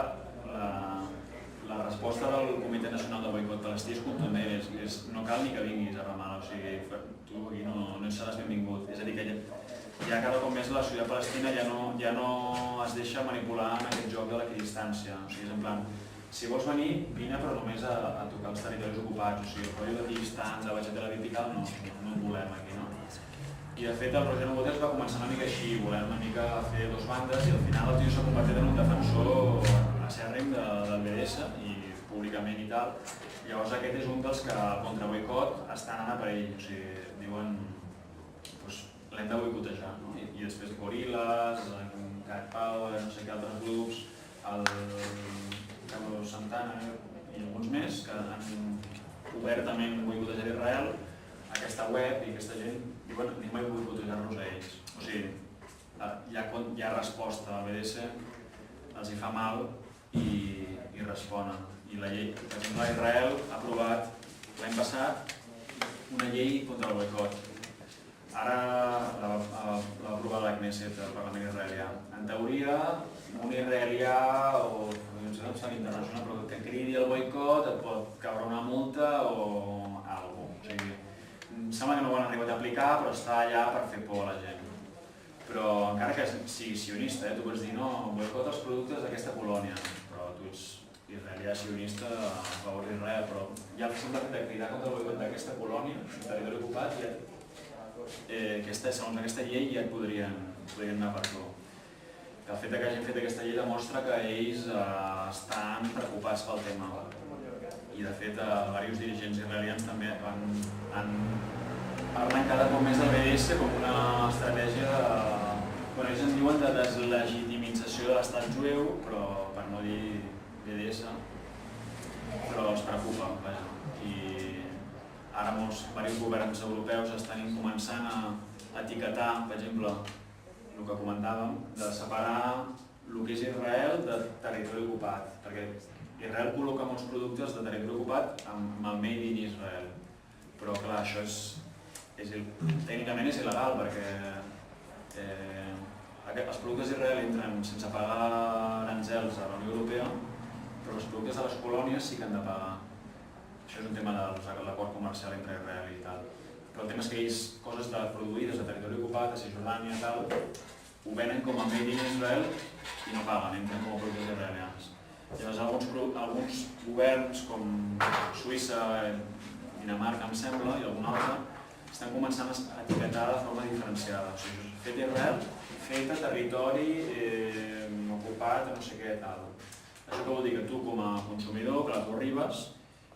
Speaker 5: la resposta del Comitè Nacional de Boicot Palestí és contundent, no cal ni que vinguis a Ramallah, o sigui, tu aquí no seràs benvingut. És a dir, que ja cada cop més la societat palestina ja no es deixa manipular en aquest joc de l'equidistància. O sigui, és en plan, si vols venir, vine però només a tocar els territoris ocupats. O sigui, el rotllo d'equidistants, de baix a Tel Aviv i tal, no en volem aquí, no? I de fet el Roger Noguetes va començar una mica així, voler una mica fer dos bandes i al final el tio s'ha convertit en un defensor acèrrim del BDS i públicament i tal. Llavors aquest és un dels que contra boicot estan anant per ell, o sigui, diuen l'hem de boicotejar, no? I després Goril·les, Cat Power, no sé què altres grups, el Carlos Santana i alguns més que han obertament boicotejat Israel. Aquesta web i aquesta gent diuen anem a boicotejar-los a ells. O sigui, hi ha resposta, el BDS els hi fa mal i responen. I la llei, per exemple, Israel ha aprovat l'any passat una llei contra el boicot. Ara la va aprovar la Knesset, el Parlament israelià. En teoria, un israelià o no sé internacional, però que cridi el boicot et pot caure una multa o alguna cosa. Sembla que no ho han arribat a aplicar, però està allà per fer por a la gent. Però encara que siguis sionista, tu pots dir no, boicot els productes d'aquesta colònia, però tu ets israelià sionista a favor d'Israel, però ja el simple fet de cridar contra el boicot d'aquesta colònia, el territori ocupat, segons aquesta llei ja et podrien anar per tu. El fet que hagin fet aquesta llei demostra que ells estan preocupats pel tema. I de fet, diversos dirigents israelians també parlen cada cop més del BDS com una estratègia ells en diuen de deslegitimització de l'estat jueu, però per no dir BDS, però els preocupa, vaja. I ara diversos governs europeus estan començant a etiquetar, per exemple, el que comentàvem, de separar el que és Israel de territori ocupat, perquè Israel col·loca molts productes de territori ocupat amb el Made in Israel, però clar, això tècnicament és il·legal perquè els productes d'Israel entren sense pagar aranzels a la Unió Europea, però els productes de les colònies sí que han de pagar. Això és un tema de l'acord comercial entre Israel i tal. Però el tema és que ells, coses produïdes a territori ocupat, a Cisjordània i tal, ho venen com a Made in Israel i no paguen, entren com a productes israelians. Llavors alguns governs com Suïssa, Dinamarca em sembla, i algun altre, estan començant a etiquetar de forma diferenciada. O sigui, fet Israel, fet a territori ocupat, no sé què, tal. Això què vol dir? Que tu com a consumidor, clar, tu arribes,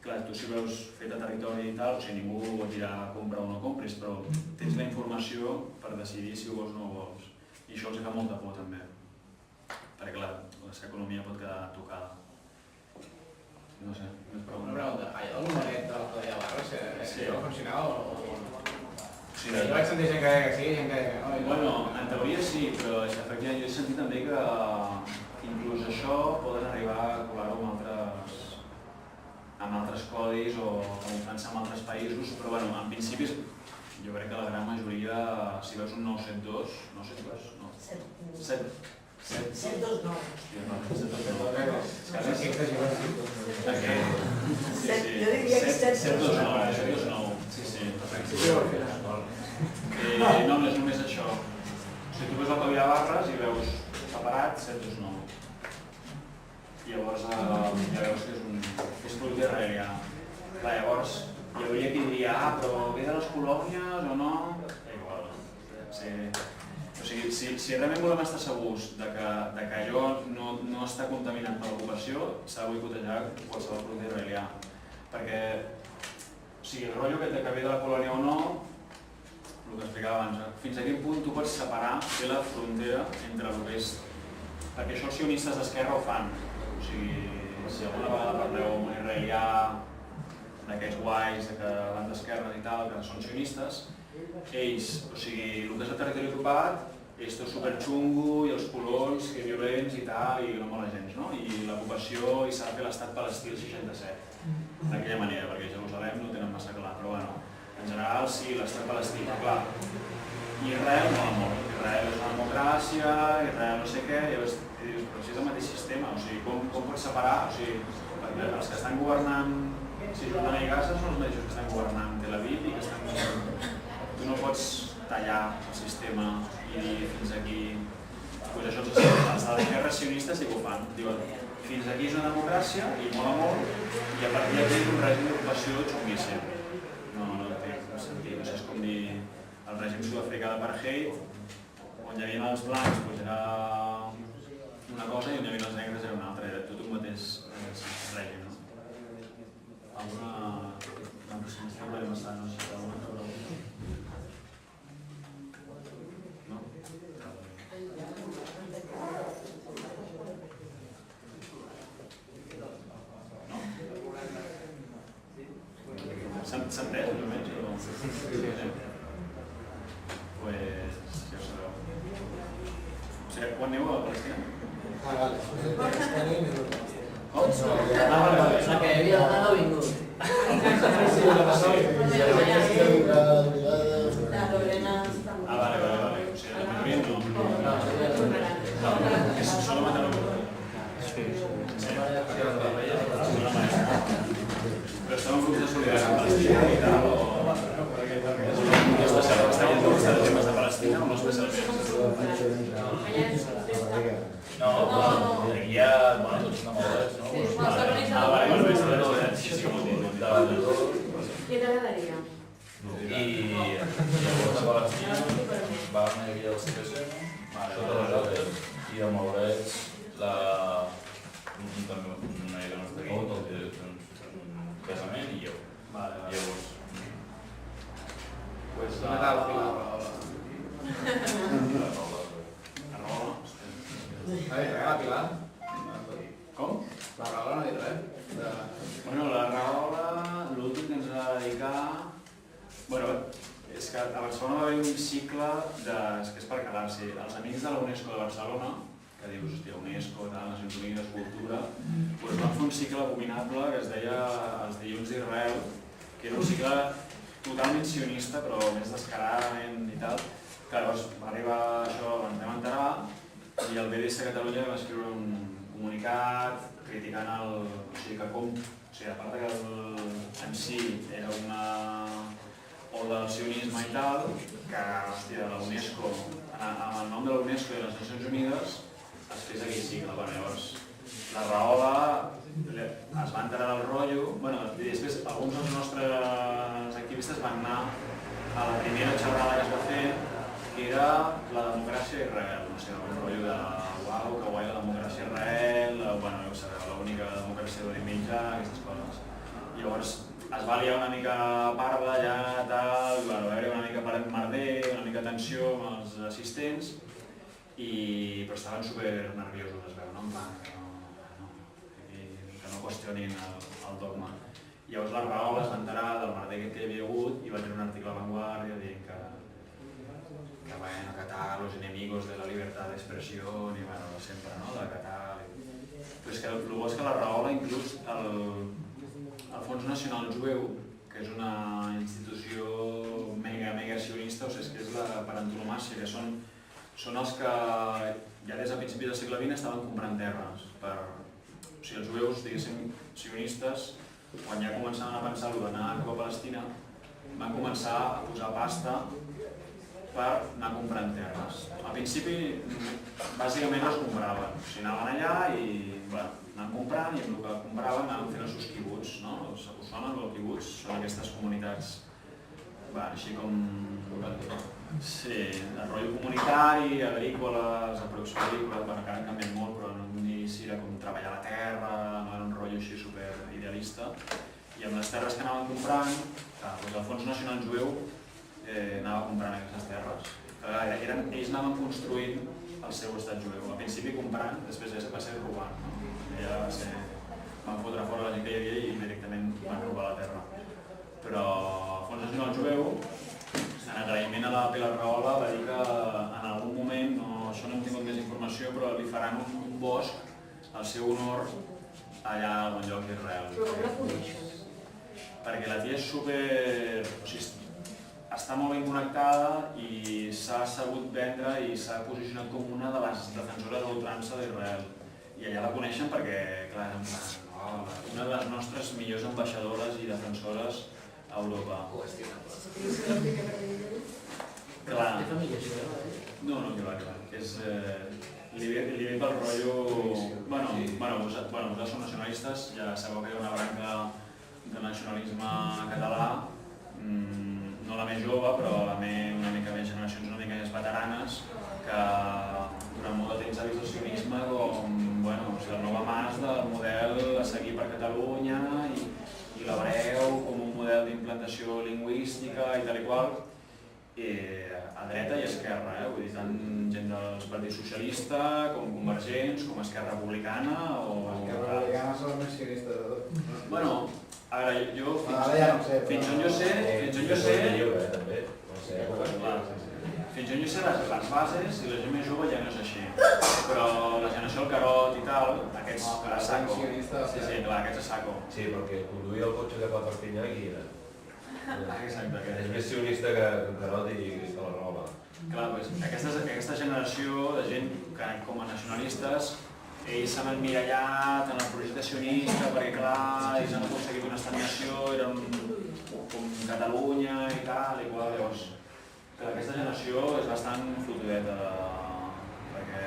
Speaker 5: clar, tu si veus fet a territori i tal, o sigui, ningú et dirà compra o no compris, però tens la informació per decidir si ho vols o no ho vols. I això els fa molta por també, perquè clar, la seva economia pot quedar tocada. No sé, més pregunta.
Speaker 6: Una pregunta, hi ha algun manet de l'alcaldia de Barra que va funcionar o...?
Speaker 5: Sí,
Speaker 6: jo vaig sentir gent que deia que sí, gent que deia que no.
Speaker 5: Bueno, en teoria sí, però efectivament jo he sentit també que inclús això poden arribar a colar-ho amb altres codis o camuflant-se en altres països, però bueno, en principi jo crec que la gran majoria, si veus un 972, 972, no?
Speaker 4: 729.
Speaker 5: Hòstia, no, 729.
Speaker 4: Jo diria que
Speaker 5: 729, 729, sí. No, és només això. Si tu veus el codi de barres i veus separat, 729. Llavors ja veus que és producte israelià. Llavors hi hauria qui diria, però ve de les colònies o no? Igual. O sigui, si realment volem estar segurs de que allò no està contaminant per l'ocupació, s'ha de boicotejar qualsevol producte israelià. Perquè, o sigui, el rotllo que ve de la colònia o no, el que explicava abans, fins a quin punt tu pots separar, fer la frontera entre el que és... Perquè això els sionistes d'esquerra ho fan. O sigui, si alguna vegada parleu amb un israelià d'aquests guais que van d'esquerres i tal, que són sionistes, ells, o sigui, el que és el territori ocupat és tot superxungo i els colons que violents i tal, i no mola gens, no? I l'ocupació i s'ha de fer l'estat palestí el 67, d'aquella manera, perquè Jerusalem no ho tenen massa clar, però bueno, en general sí, l'estat palestí, però clar, i Israel mola molt, Israel és una democràcia, Israel no sé què, i dius, però si és el mateix sistema, o sigui, com pots separar, o sigui, els que estan governant Cisjordània i Gaza són els mateixos que estan governant Tel Aviv i que estan... Tu no pots tallar el sistema i dir fins aquí... Doncs això els de l'esquerra sionistes sí que ho fan. Diuen, fins aquí és una democràcia i mola molt, i a partir d'aquí és un règim d'ocupació xunguíssim. No té sentit. Això és com dir el règim sud-africà d'apartheid, on hi havia els blancs doncs era una cosa i on hi havia els negres era una altra, era tot un mateix règim. Alguna... No sé si m'està podem estar, no sé si alguna altra pregunta. No? No? S'ha entès, només? Pues, ja ho sabeu. O sigui, quan aneu a Palestina?
Speaker 7: Vale.
Speaker 5: Com?
Speaker 6: La que havia d'anar no ha vingut.
Speaker 4: La Lorena està molt...
Speaker 5: Vale. O sigui, la minoria no. És solament a l'Europa. Sí. Però estava en grups de solidaritat amb Palestina i tal, o... Està en temes de Palestina o no especialment?
Speaker 8: No, aquí hi ha, bueno, tots enamorats, no?
Speaker 5: Vale, sí que vol dir.
Speaker 4: Què t'agradaria?
Speaker 8: I llavors a Palestina va anar aquí al CPC, totes les altres, i a Maurets també una idea nostra aquí, un casament i jo. Llavors...
Speaker 5: Pues
Speaker 6: Una tal fila.
Speaker 5: La raó.
Speaker 6: No ha dit res, la Pilar?
Speaker 5: Com?
Speaker 6: La Rahola no ha dit res?
Speaker 5: Bueno, la Rahola, l'últim que ens va dedicar... Bueno, és que a Barcelona va haver un cicle que és per cagar-s'hi. Els amics de la UNESCO de Barcelona, que dius, hòstia, UNESCO, Nacions Unides, Cultura, doncs van fer un cicle abominable que es deia Els dilluns d'Israel, que era un cicle totalment sionista, però més descaradament i tal. Que llavors va arribar això, ens vam enterar, i el BDS Catalunya va escriure un comunicat criticant el... O sigui, que com... O sigui, a part que en si era una oda al sionisme i tal, que, hòstia, la UNESCO, amb el nom de la UNESCO i les Nacions Unides, es fes aquell cicle. Bueno, llavors, la Rahola es va enterar del rotllo, bueno, i després alguns dels nostres activistes van anar a la primera xerrada que es va fer, que era la democràcia a Israel, no sé, un rotllo de uau, que guai la democràcia a Israel, bueno, no sé, l'única democràcia d'Orient Mitjà, aquestes coses. Llavors es va liar una mica parda allà, tal, va haver una mica merder, una mica tensió amb els assistents, però estaven super nerviosos, es veu, no? En plan, que no qüestionin el dogma. Llavors la Rahola es va enterar del merder que hi havia hagut i va tenir un article a Vanguardia dient que vayan a acatar los enemigos de la libertad de expresión y bueno, sempre, no? De acatar... Però és que el bo és que la Rahola, inclús el Fons Nacional Jueu, que és una institució mega sionista, o sigui, és que és la per antonomàsia, que són els que ja des de principis del segle XX estaven comprant terres. O sigui, els jueus, diguéssim, sionistes, quan ja començaven a pensar d'anar cap a Palestina, van començar a posar pasta per anar comprant terres. Al principi, bàsicament les compraven. O sigui, anaven allà i anaven comprant i amb el que compraven anaven fent els seus quibuts. Us sonen els quibuts? Són aquestes comunitats així com... Sí, de rotllo comunitari, agrícoles, de producció agrícola, que han canviat molt, però en un inici era com treballar la terra, no era un rotllo així superidealista. I amb les terres que anaven comprant, el Fons Nacional Jueu anava comprant aquestes terres. Ells anaven construint el seu estat jueu. Al principi comprant, després va ser robant. Ja van fotre fora la gent que hi havia i directament van robar la terra. Però el Fons Nacional Jueu, en agraïment a la Pilar Rahola, va dir que en algun moment, això no hem tingut més informació, però li faran un bosc al seu honor allà a bon lloc d'Israel.
Speaker 4: Però com la coneixes?
Speaker 5: Perquè la tia és super... O sigui, està molt ben connectada i s'ha sabut vendre i s'ha posicionat com una de les defensores de l'ultrança d'Israel. I allà la coneixen perquè, clar, una de les nostres millors ambaixadores i defensores a Europa. Clar.
Speaker 6: Té família jueva,
Speaker 5: No, clar. Li ve pel rotllo... Vosaltres sou nacionalistes, ja sabeu que hi ha una branca de nacionalisme català, no la més jove, però una mica més generacions una mica més veteranes, que durant molt de temps ha vist el sionisme com el nou mas del model a seguir per Catalunya i l'hebreu com un model d'implantació lingüística i tal i qual, a dreta i a esquerra, vull dir, tant gent del Partit Socialista com Convergents, com Esquerra Republicana o...
Speaker 6: Esquerra Republicana és el més sionista de tot.
Speaker 5: Bueno, ara jo, fins on jo sé, les bases i la gent més jove ja no és així, però la generació del Carot i tal, aquests a saco. Sí, clar, aquests a saco.
Speaker 7: Sí, perquè conduir el cotxe cap a Perpinyà aquí era.
Speaker 5: Exacte.
Speaker 7: És més sionista que Carot i que la roba.
Speaker 5: Clar, doncs aquesta generació de gent que com a nacionalistes ells s'han emmirallat en el projecte sionista perquè clar, ells han aconseguit una estat-nació, eren com Catalunya i tal i qual, llavors aquesta generació és bastant fotudeta perquè,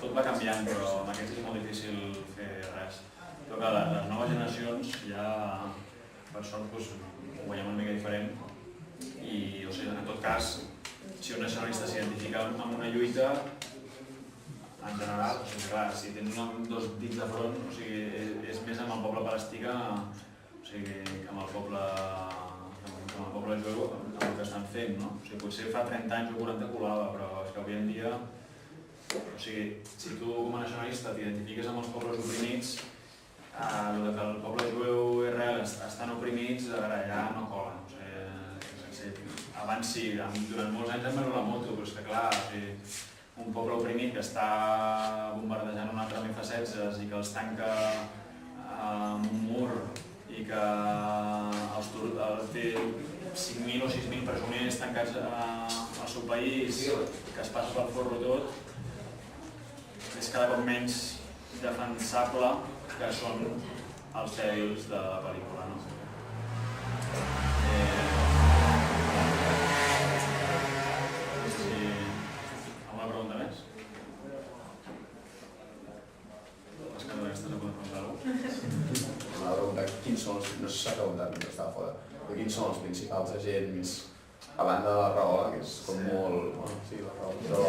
Speaker 5: tot va canviant però amb aquests és molt difícil fer res. Però clar, les noves generacions ja, per sort, ho veiem una mica diferent i, en tot cas, si un nacionalista s'identifica amb una lluita, en general, clar, si tens dos dits de front, és més amb el poble palestí que amb el poble jueu, amb el que estan fent, no? Potser fa 30 anys o 40 colava, però és que avui en dia, si tu com a nacionalista t'identifiques amb els pobles oprimits, el que el poble jueu i Israel estan oprimits, ja no cola. Abans sí, durant molts anys hem venut la moto, però és que clar, un poble oprimit que està bombardejant un altre amb F-16 i que els tanca amb un mur i que té 5.000 o 6.000 presoners tancats al seu país, que es passa pel forro tot, és cada cop menys defensable que són els dèbils de la pel·lícula. Alguna pregunta més? Òscar, aquesta no pot preguntar alguna cosa?
Speaker 9: Una pregunta, quins són, no sé si s'ha preguntat mentre estava fora, però quins són els principals agents, a banda de la raó, que és com molt... Sí, la raó, però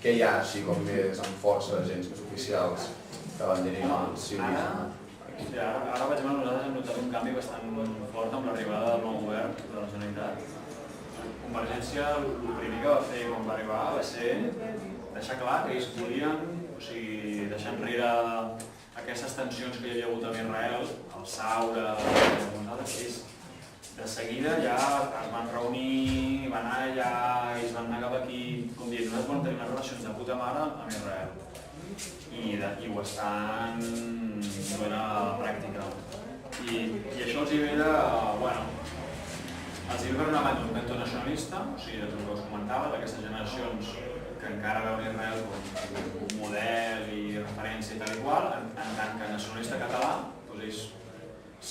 Speaker 9: què hi ha així com més amb força d'agents més oficials que van dirigir el sionisme?
Speaker 5: Ara, per exemple, nosaltres hem notat un canvi bastant fort amb l'arribada del nou govern de la Generalitat. Convergència, el primer que va fer quan va arribar va ser deixar clar que ells volien, deixar enrere aquestes tensions que hi havia hagut amb Israel, el Saura, ells de seguida ja es van reunir, van anar allà, ells van anar cap aquí, com dient, nosaltres volem tenir unes relacions de puta mare amb Israel. I ho estan duent a la pràctica. I això els hi ve de, els hi ve per una banda un cantó nacionalista, el que us comentava, d'aquestes generacions que encara veuen Israel com un model i referència i tal i qual, en tant que nacionalista català, doncs ells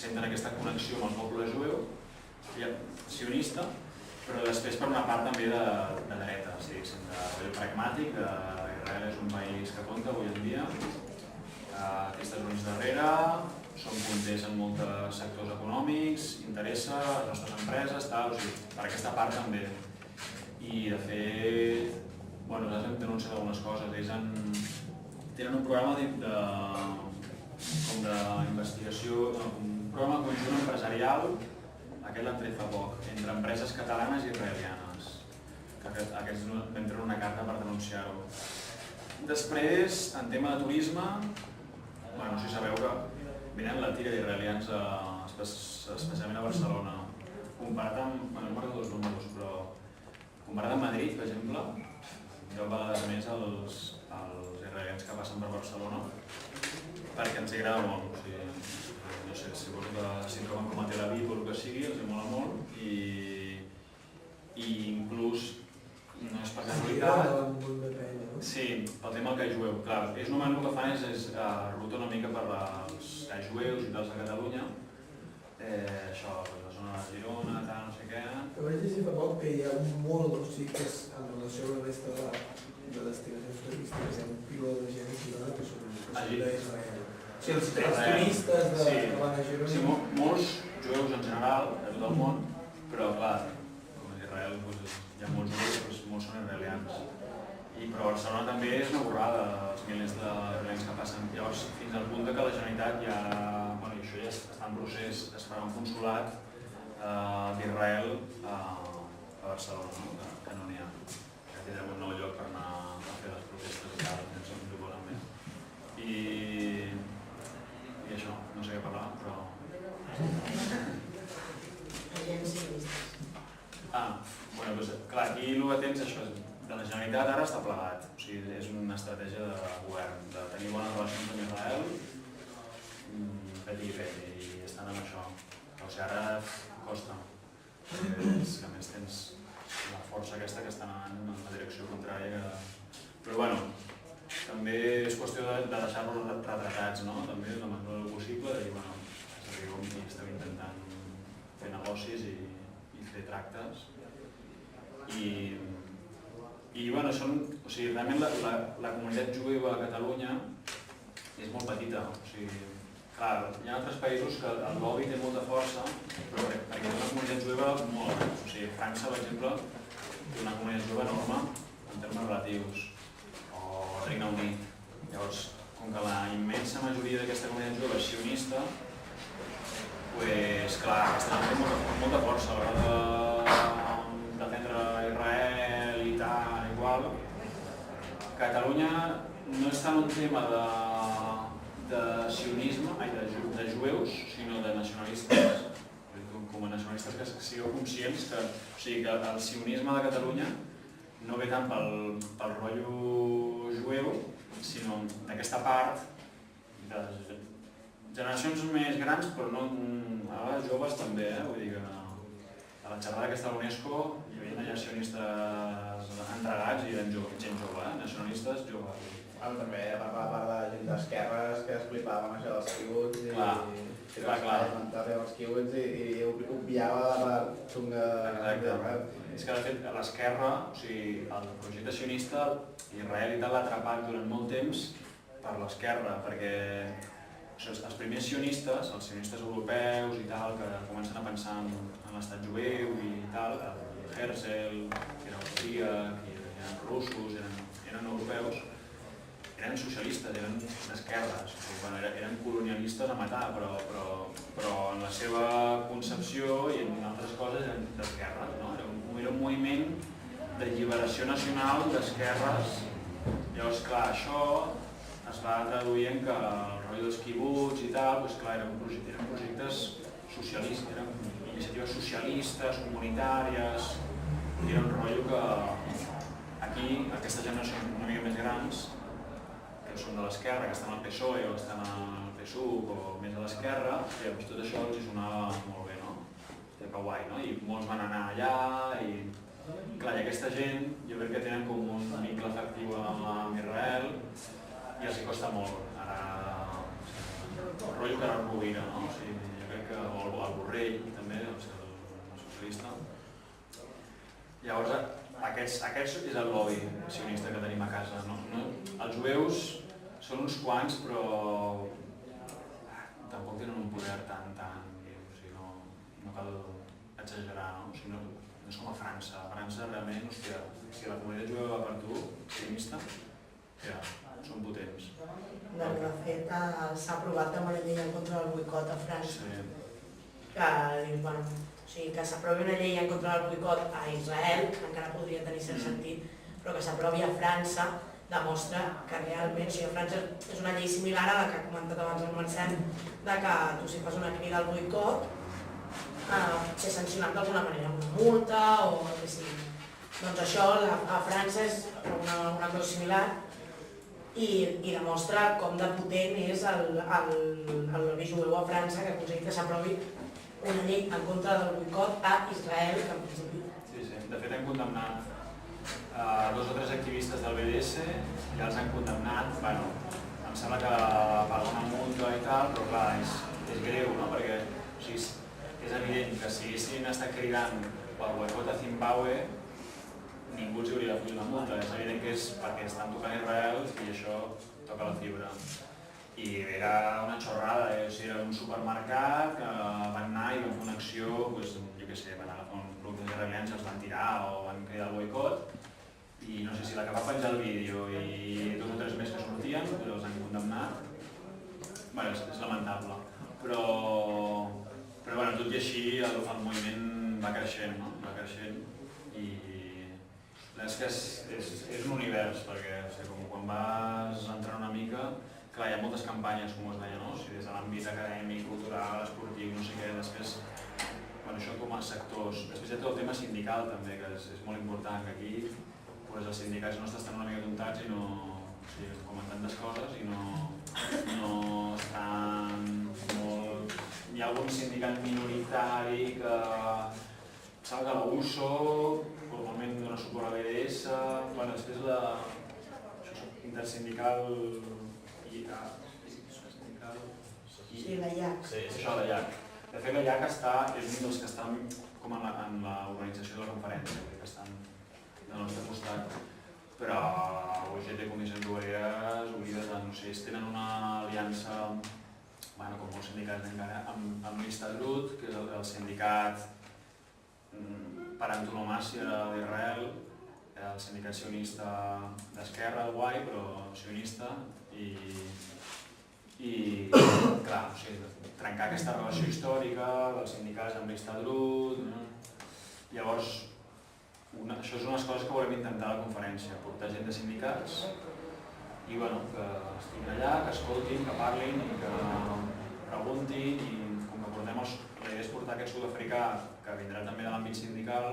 Speaker 5: senten aquesta connexió amb el poble jueu, sionista, però després per una part també de dreta, de pragmàtic, Israel és un país que compta avui en dia, té Estats Units darrere, són punters en molts sectors econòmics, interessa a les nostres empreses, per aquesta part també. I de fet, nosaltres hem denunciat algunes coses, ells tenen un programa d'investigació, un programa conjunt empresarial, aquest l'han tret fa poc, entre empreses catalanes i israelianes. Aquests vam treure una carta per denunciar-ho. Després, en tema de turisme, no sé si sabeu que venen la tira d'israelians, especialment a Barcelona. Comparat amb, no recordo els números, però comparat amb Madrid, per exemple, 10 vegades més els israelians que passen per Barcelona, perquè ens agrada molt. No sé, si troben com a Tel Aviv o el que sigui, els mola molt i inclús no és per casualitat. Sí, pel tema del gai jueu. Clar, ells només el que fan és ruta una mica per als gais jueus i tals de Catalunya això, la zona de Girona, tal, no sé què.
Speaker 10: Però vaig llegir fa poc que hi ha molt, o sigui, que és en relació amb la resta de destinacions turístiques, hi ha un piló de gent a Girona que són d'Israel. O sigui, els turistes que van a Girona...
Speaker 5: Sí, molts jueus en general, de tot el món, però clar, com a Israel hi ha molts jueus, molts són israelians. Però Barcelona també és una borrada, els milers de violents que passen. Llavors, fins al punt que la Generalitat ja... Bueno, i això ja està en procés, es farà un consulat d'Israel a Barcelona, que no n'hi ha. Que tindrem un nou lloc per anar a fer les protestes i tal, ens ho proposen bé. I això, no sé què parlar, però... Bueno, doncs, clar, aquí el que tens això, de la Generalitat ara està plegat, o sigui, és una estratègia de govern, de tenir bones relacions amb Israel, peti, i estan amb això. O sigui, ara costa, és que a més tens la força aquesta que estan anant en la direcció contrària. Però bueno, també és qüestió de deixar-los retratats, no? També de la manera del possible, de dir, bueno, estem intentant fer negocis i fer tractes. I bueno, o sigui, realment la comunitat jueva a Catalunya és molt petita. O sigui, clar, hi ha altres països que el lobby té molta força, però perquè hi ha una comunitat jueva molt gran. O sigui, França, per exemple, té una comunitat jueva enorme en termes relatius, o Regne Unit. Llavors, com que la immensa majoria d'aquesta comunitat jueva és sionista, doncs, clar, aquesta té molta força a l'hora de defendre Israel i tal, igual. Catalunya no és tant un tema de sionisme, de jueus, sinó de nacionalistes. Com a nacionalistes que sigueu conscients que el sionisme de Catalunya no ve tant pel rotllo jueu, sinó d'aquesta part de generacions més grans, però no a joves també, vull dir que a la xerrada aquesta de l'UNESCO hi havia allà sionistes entregats i eren gent jove, nacionalistes joves.
Speaker 2: També a part de gent d'esquerres que es flipaven això dels kibbutz i els kibbutz i obviava la part xunga d'Israel.
Speaker 5: És que de fet l'esquerra, o sigui, el projecte sionista, Israel i tal l'ha atrapat durant molt temps per l'esquerra, perquè els primers sionistes, els sionistes europeus i tal, que comencen a pensar en l'estat jueu i tal, Herzl, que era austríac, eren russos, eren europeus, eren socialistes, eren d'esquerres, eren colonialistes a matar, però en la seva concepció i en altres coses eren d'esquerres, no? Era un moviment d'alliberació nacional d'esquerres. Llavors, clar, això es va traduir en que el rotllo dels quibuts i tal, doncs clar, eren projectes socialistes, eren iniciatives socialistes, comunitàries, i era un rotllo que aquí, aquesta generació una mica més grans, que són de l'esquerra, que estan al PSOE o estan al PSUV o més a l'esquerra, doncs tot això els sonava molt bé, no? Que guai, no? I molts van anar allà i... Clar, i aquesta gent, jo crec que tenen com un vincle afectiu amb Israel i els hi costa molt. Ara, el rotllo que ara el Rovira, no? O sigui, jo crec que el Borrell també, el socialista. Llavors, aquest és el lobby sionista que tenim a casa, no? Els jueus són uns quants, però tampoc tenen un poder tan... O sigui, no cal exagerar, no? O sigui, no és com a França. A França, realment, hòstia, si la comunitat jueva va per tu, sionista, ja, són potents.
Speaker 4: De fet, s'ha aprovat també una llei en contra del boicot a França. Que dius, bueno, o sigui, que s'aprovi una llei en contra del boicot a Israel, encara podria tenir cert sentit, però que s'aprovi a França demostra que realment, o sigui, a França és una llei similar a la que ha comentat abans el Marcel, de que tu si fas una crida al boicot, ser sancionat d'alguna manera amb una multa o el que sigui. Doncs això a França és una cosa similar i demostra com de potent és el lobby jueu a França que ha aconseguit que s'aprovi una llei en contra del boicot a Israel, que en principi...
Speaker 5: Sí, de fet han condemnat 2 o 3 activistes del BDS, ja els han condemnat, bueno, em sembla que pagar una multa i tal, però clar, és greu, no? Perquè o sigui, és evident que si haguessin estat cridant pel boicot a Zimbabue, ningú els hauria fotut la multa. És evident que és perquè estan tocant Israel i això toca la fibra. I era una xorrada, era un supermercat que van anar i van fer una acció, jo què sé, van agafar uns productes israelians i els van tirar o van cridar el boicot. I no sé si la que va penjar el vídeo i 2 o 3 més que sortien, però els han condemnat. Bé, és lamentable. Però bueno, tot i així el moviment va creixent, no? Va creixent i és que és un univers, perquè quan vas entrant una mica, clar, hi ha moltes campanyes, com us deia, no? O sigui, des de l'àmbit acadèmic, cultural, esportiu, no sé què, després, bueno, això com a sectors. Després hi ha tot el tema sindical també, que és molt important, que aquí els sindicats nostres estan una mica comptats i no, o sigui, com en tantes coses, i no estan molt... Hi ha algun sindicat minoritari que sap que la USO normalment dona suport a BDS, bueno, després intersindical i
Speaker 4: sí, la IAC.
Speaker 5: Sí, és això, la IAC. De fet, la IAC és un dels que estan com en l'organització de la conferència, que estan del nostre costat, però UGT, Comissions Obreres, Unides, no sé, tenen una aliança, bueno, com molts sindicats encara, amb l'Histadrut, que és el sindicat per antonomàsia d'Israel, el sindicat sionista d'esquerra, el guai, però sionista, i clar, o sigui, trencar aquesta relació històrica dels sindicats amb l'Histadrut, llavors això és unes coses que volem intentar a la conferència, portar gent de sindicats i bueno, que estiguin allà, que escoltin, que parlin i que preguntin i com que portem la idea és portar aquest sud-africà que vindrà també de l'àmbit sindical,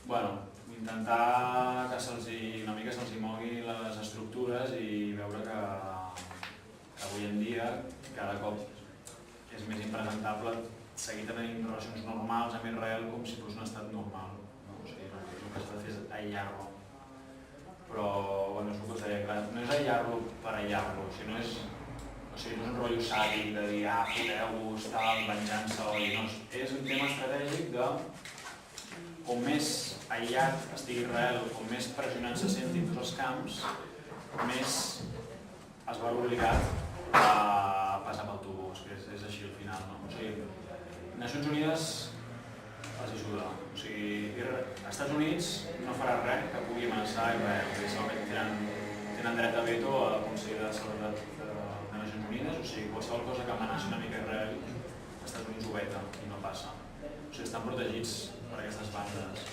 Speaker 5: bueno, intentar que una mica se'ls mogui les estructures i veure que avui en dia cada cop és més impresentable seguir tenint relacions normals amb Israel com si fos un estat normal. El que s'ha de fer és aïllar-lo. Però, bueno, és el que us deia, clar, no és aïllar-lo per aïllar-lo, no és un rotllo sàdic de dir, foteu-vos, tal, venjança, no, és un tema estratègic de com més aïllat estigui Israel, com més pressionant se senti en tots els camps, més es va obligat a passar pel tubús, que és així al final, no? O sigui, Nacions Unides els ajuda. O sigui, els Estats Units no farà res que pugui amenaçar Israel. Tenen dret a veto al Consell de Seguretat de Nacions Unides, o sigui, qualsevol cosa que amenaci una mica Israel, els Estats Units ho veta i no passa. O sigui, estan protegits per aquestes bandes.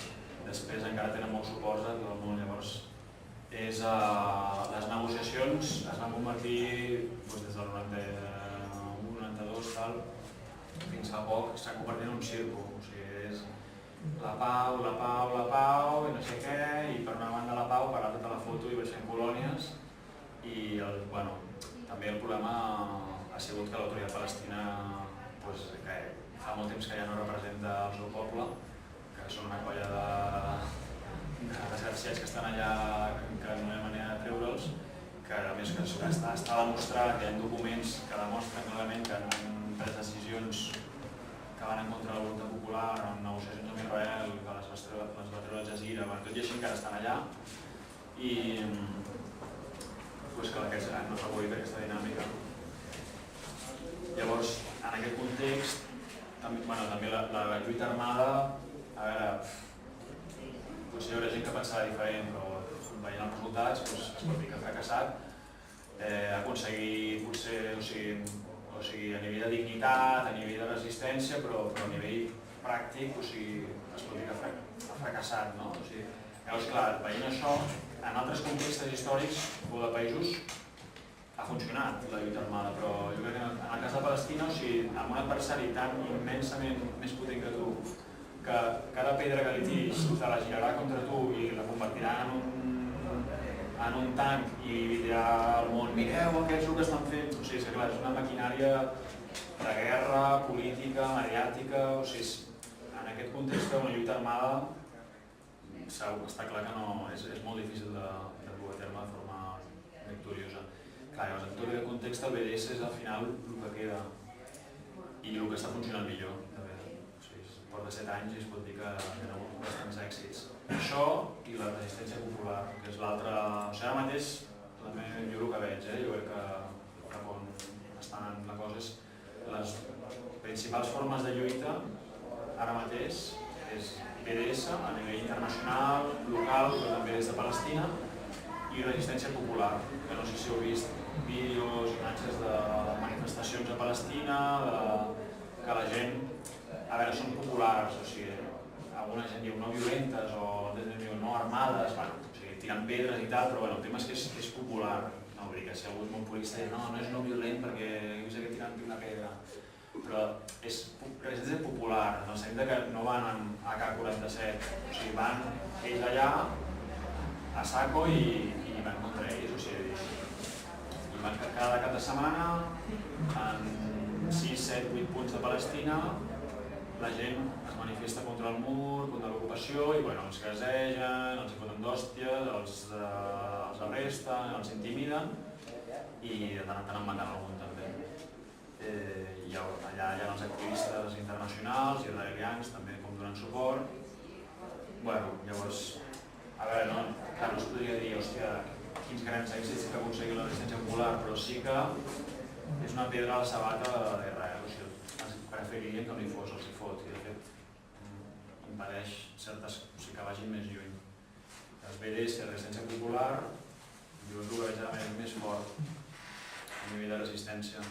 Speaker 5: Després encara tenen molt suport de tot el món, llavors les negociacions es van convertir des del 91, 92, tal, fins fa poc s'ha convertit en un circo, o sigui, és la pau, i no sé què, i per una banda la pau, per l'altra la foto i baixem colònies, i també el problema ha sigut que l'autoritat palestina, que fa molt temps que ja no representa el seu poble, que són una colla de desgraciats que estan allà, que no hi ha manera de treure'ls, que a més que està demostrat, que hi ha documents que demostren clarament que han pres decisions que van en contra de la voluntat popular, en negociacions amb Israel, que les va treure al Jazira, tot i així encara estan allà, i que no s'ha pogut fer aquesta dinàmica. Llavors, en aquest context, també la lluita armada, a veure, potser hi haurà gent que pensava diferent, però veient els resultats es pot dir que ha fracassat. Ha aconseguit potser, o sigui, a nivell de dignitat, a nivell de resistència, però a nivell pràctic, es pot dir que ha fracassat, no? Llavors, clar, veient això, en altres contextes històrics o de països ha funcionat la lluita armada, però jo crec que en el cas de Palestina, amb un adversari tan immensament més potent que tu, que cada pedra que li tiris te la girarà contra tu i la convertirà en un tanc i dirà al món, mireu aquests el que estan fent. O sigui, clar, és una maquinària de guerra, política, mediàtica, en aquest context una lluita armada està clar que no, és molt difícil de dur a terme de forma victoriosa. Clar, llavors, en tot aquest context el BDS és al final el que queda i el que està funcionant millor. porta 7 anys i es pot dir que hi ha hagut bastants èxits. Això i la resistència popular, que és l'altre... O sigui, ara mateix, també jo el que veig, jo crec que cap on està anant la cosa és les principals formes de lluita ara mateix és BDS a nivell internacional, local, però també des de Palestina, i resistència popular, que no sé si heu vist vídeos, imatges de manifestacions a Palestina, que la gent, a veure, són populars, o sigui, alguna gent diu no violentes o diu no armades, bueno, o sigui, tirant pedres i tal, però bueno, el tema és que és popular, no, vull dir que si algú és molt purista i no és no violent perquè jo sé que tirant una pedra, però és resistència popular, en el sentit que no van a AK-47, o sigui, van ells allà a saco i van contra ells, o sigui, i van cada cap de setmana en 6, 7, 8 punts de Palestina, la gent es manifesta contra el mur, contra l'ocupació i bueno, els gasegen, els foten d'hòsties, els arresten, els intimiden i de tant en tant en maten algun també. I allà hi ha els activistes internacionals, israelians també com donen suport. Bueno, llavors, a veure, clar, no es podria dir, hòstia, quins grans èxits que ha aconseguit la resistència popular, però sí que és una pedra a la sabata d'Israel, o sigui, preferiria que no hi fos, els hi fot, i de fet impedeix certes, o sigui, que vagin més lluny. Els BDS, la resistència popular, jo és el que veig més fort a nivell de resistència.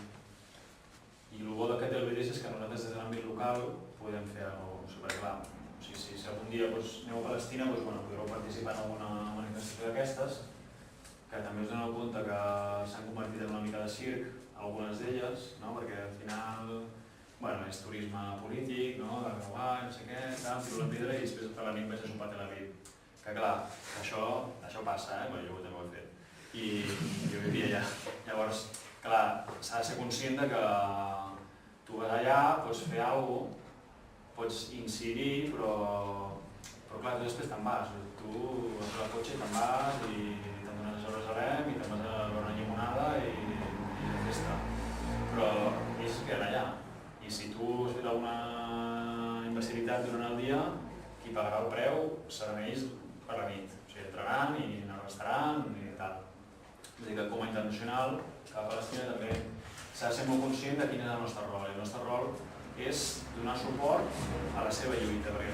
Speaker 5: I el bo que té el BDS és que nosaltres des de l'àmbit local podem fer alguna cosa, perquè clar, si algun dia aneu a Palestina podreu participar en alguna manifestació d'aquestes, que també us doneu compte que s'han convertit en una mica de circ, algunes d'elles, perquè al final és turisme polític, no sé què, tiro la pedra i després tota la nit vaig a sopar a Tel Aviv. Que clar, això passa, jo també ho he fet. I jo vivia allà. Llavors, clar, s'ha de ser conscient que tu vas allà, pots fer alguna cosa, pots incidir, però clar, tu després te'n vas. Tu vas al cotxe i te'n vas i te'n dones a Jerusalem i te'n vas a veure una llimonada i la festa. Però ells es queden allà. I si tu has fet alguna imbecilitat durant el dia, qui pagarà el preu seran ells per la nit. O sigui, entraran i no restaran i tal. Vull dir que com a internacional, a Palestina també s'ha de ser molt conscient de quin és el nostre rol. El nostre rol és donar suport a la seva lluita, perquè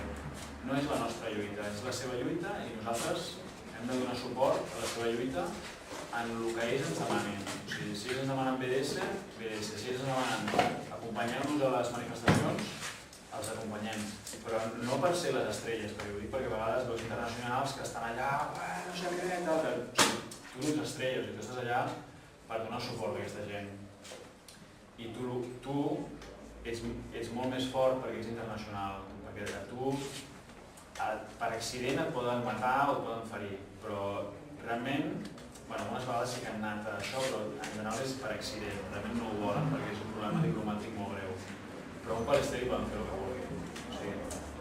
Speaker 5: no és la nostra lluita, és la seva lluita i nosaltres hem de donar suport a la seva lluita en el que ells ens demanen. O sigui, si ells ens demanen BDS, BDS. Si ells ens demanen acompanyar-nos a les manifestacions, els acompanyem. Però no per ser les estrelles, perquè ho dic perquè a vegades veus internacionals que estan allà, no sé què, tal, que tu ets estrelles i tu estàs allà per donar suport a aquesta gent. I tu ets molt més fort perquè ets internacional, perquè a tu per accident et poden matar o et poden ferir, però realment, algunes vegades sí que han anat a això, però en general és per accident, realment no ho volen perquè és un problema diplomàtic molt greu. Però un palestí poden fer el que vulguin.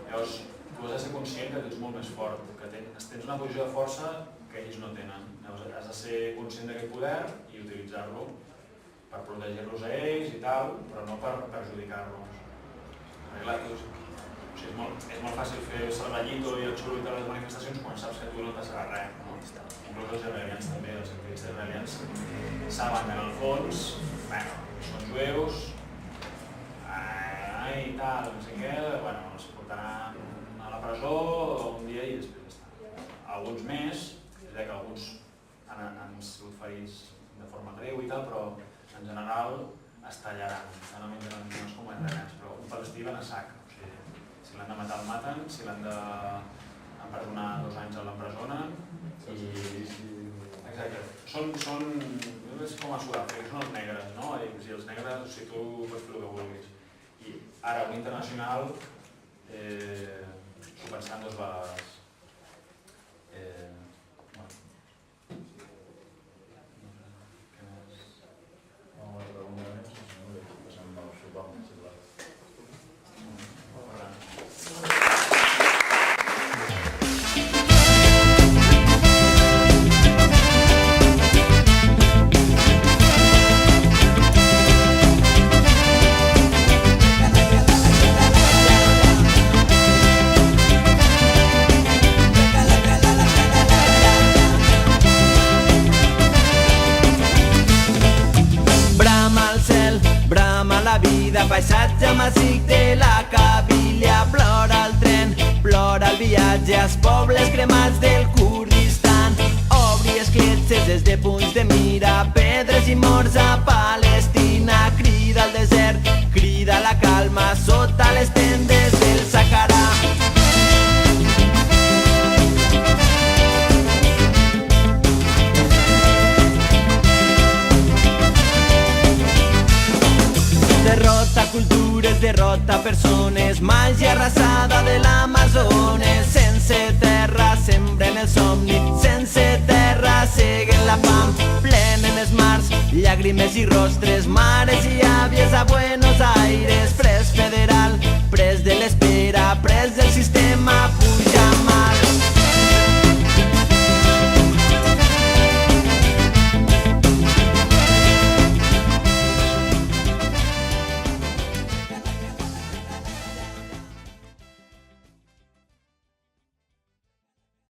Speaker 5: Llavors, tu has de ser conscient que tu ets molt més fort, que tens una posició de força que ells no tenen. Llavors, has de ser conscient d'aquest poder i utilitzar-lo per protegir-los a ells i tal, però no per perjudicar-los. És molt fàcil fer el salvallito i el xulut a les manifestacions quan saps que tu no passarà res. Inclús els israelians també, els activistes israelians, saben que en el fons, són jueus, i tal, no sé què, els portaran a la presó un dia i després està. Alguns més, és que alguns han sigut ferits de forma greu i tal, però en general es tallaran, no menys com israelians, però un palestí van a sac. Si l'han de matar el maten, si l'han d'empresonar 2 anys l'empresonen. Exacte. Són com a Sud-àfrica, són els negres, no? I els negres, o sigui, tu pots fer el que vulguis. I ara, un internacional, s'ho pensant 2 vegades.
Speaker 11: vida, paisatge màgic de la Cabília. Plora el tren, plora el viatge als pobles cremats del Kurdistan. Obri escletxes des de punts de mira, pedres i morts a Palestina. Crida al desert, crida la calma sota les tendes del Sàhara. Derrota cultures, derrota persones, màgia arrasada de l'Amazones. Sense terra sembren el somni, sense terra seguen la fam. Plenen els mars, llàgrimes i rostres, mares i àvies a Buenos Aires. Pres federal, pres de l'espera, pres del sistema, punt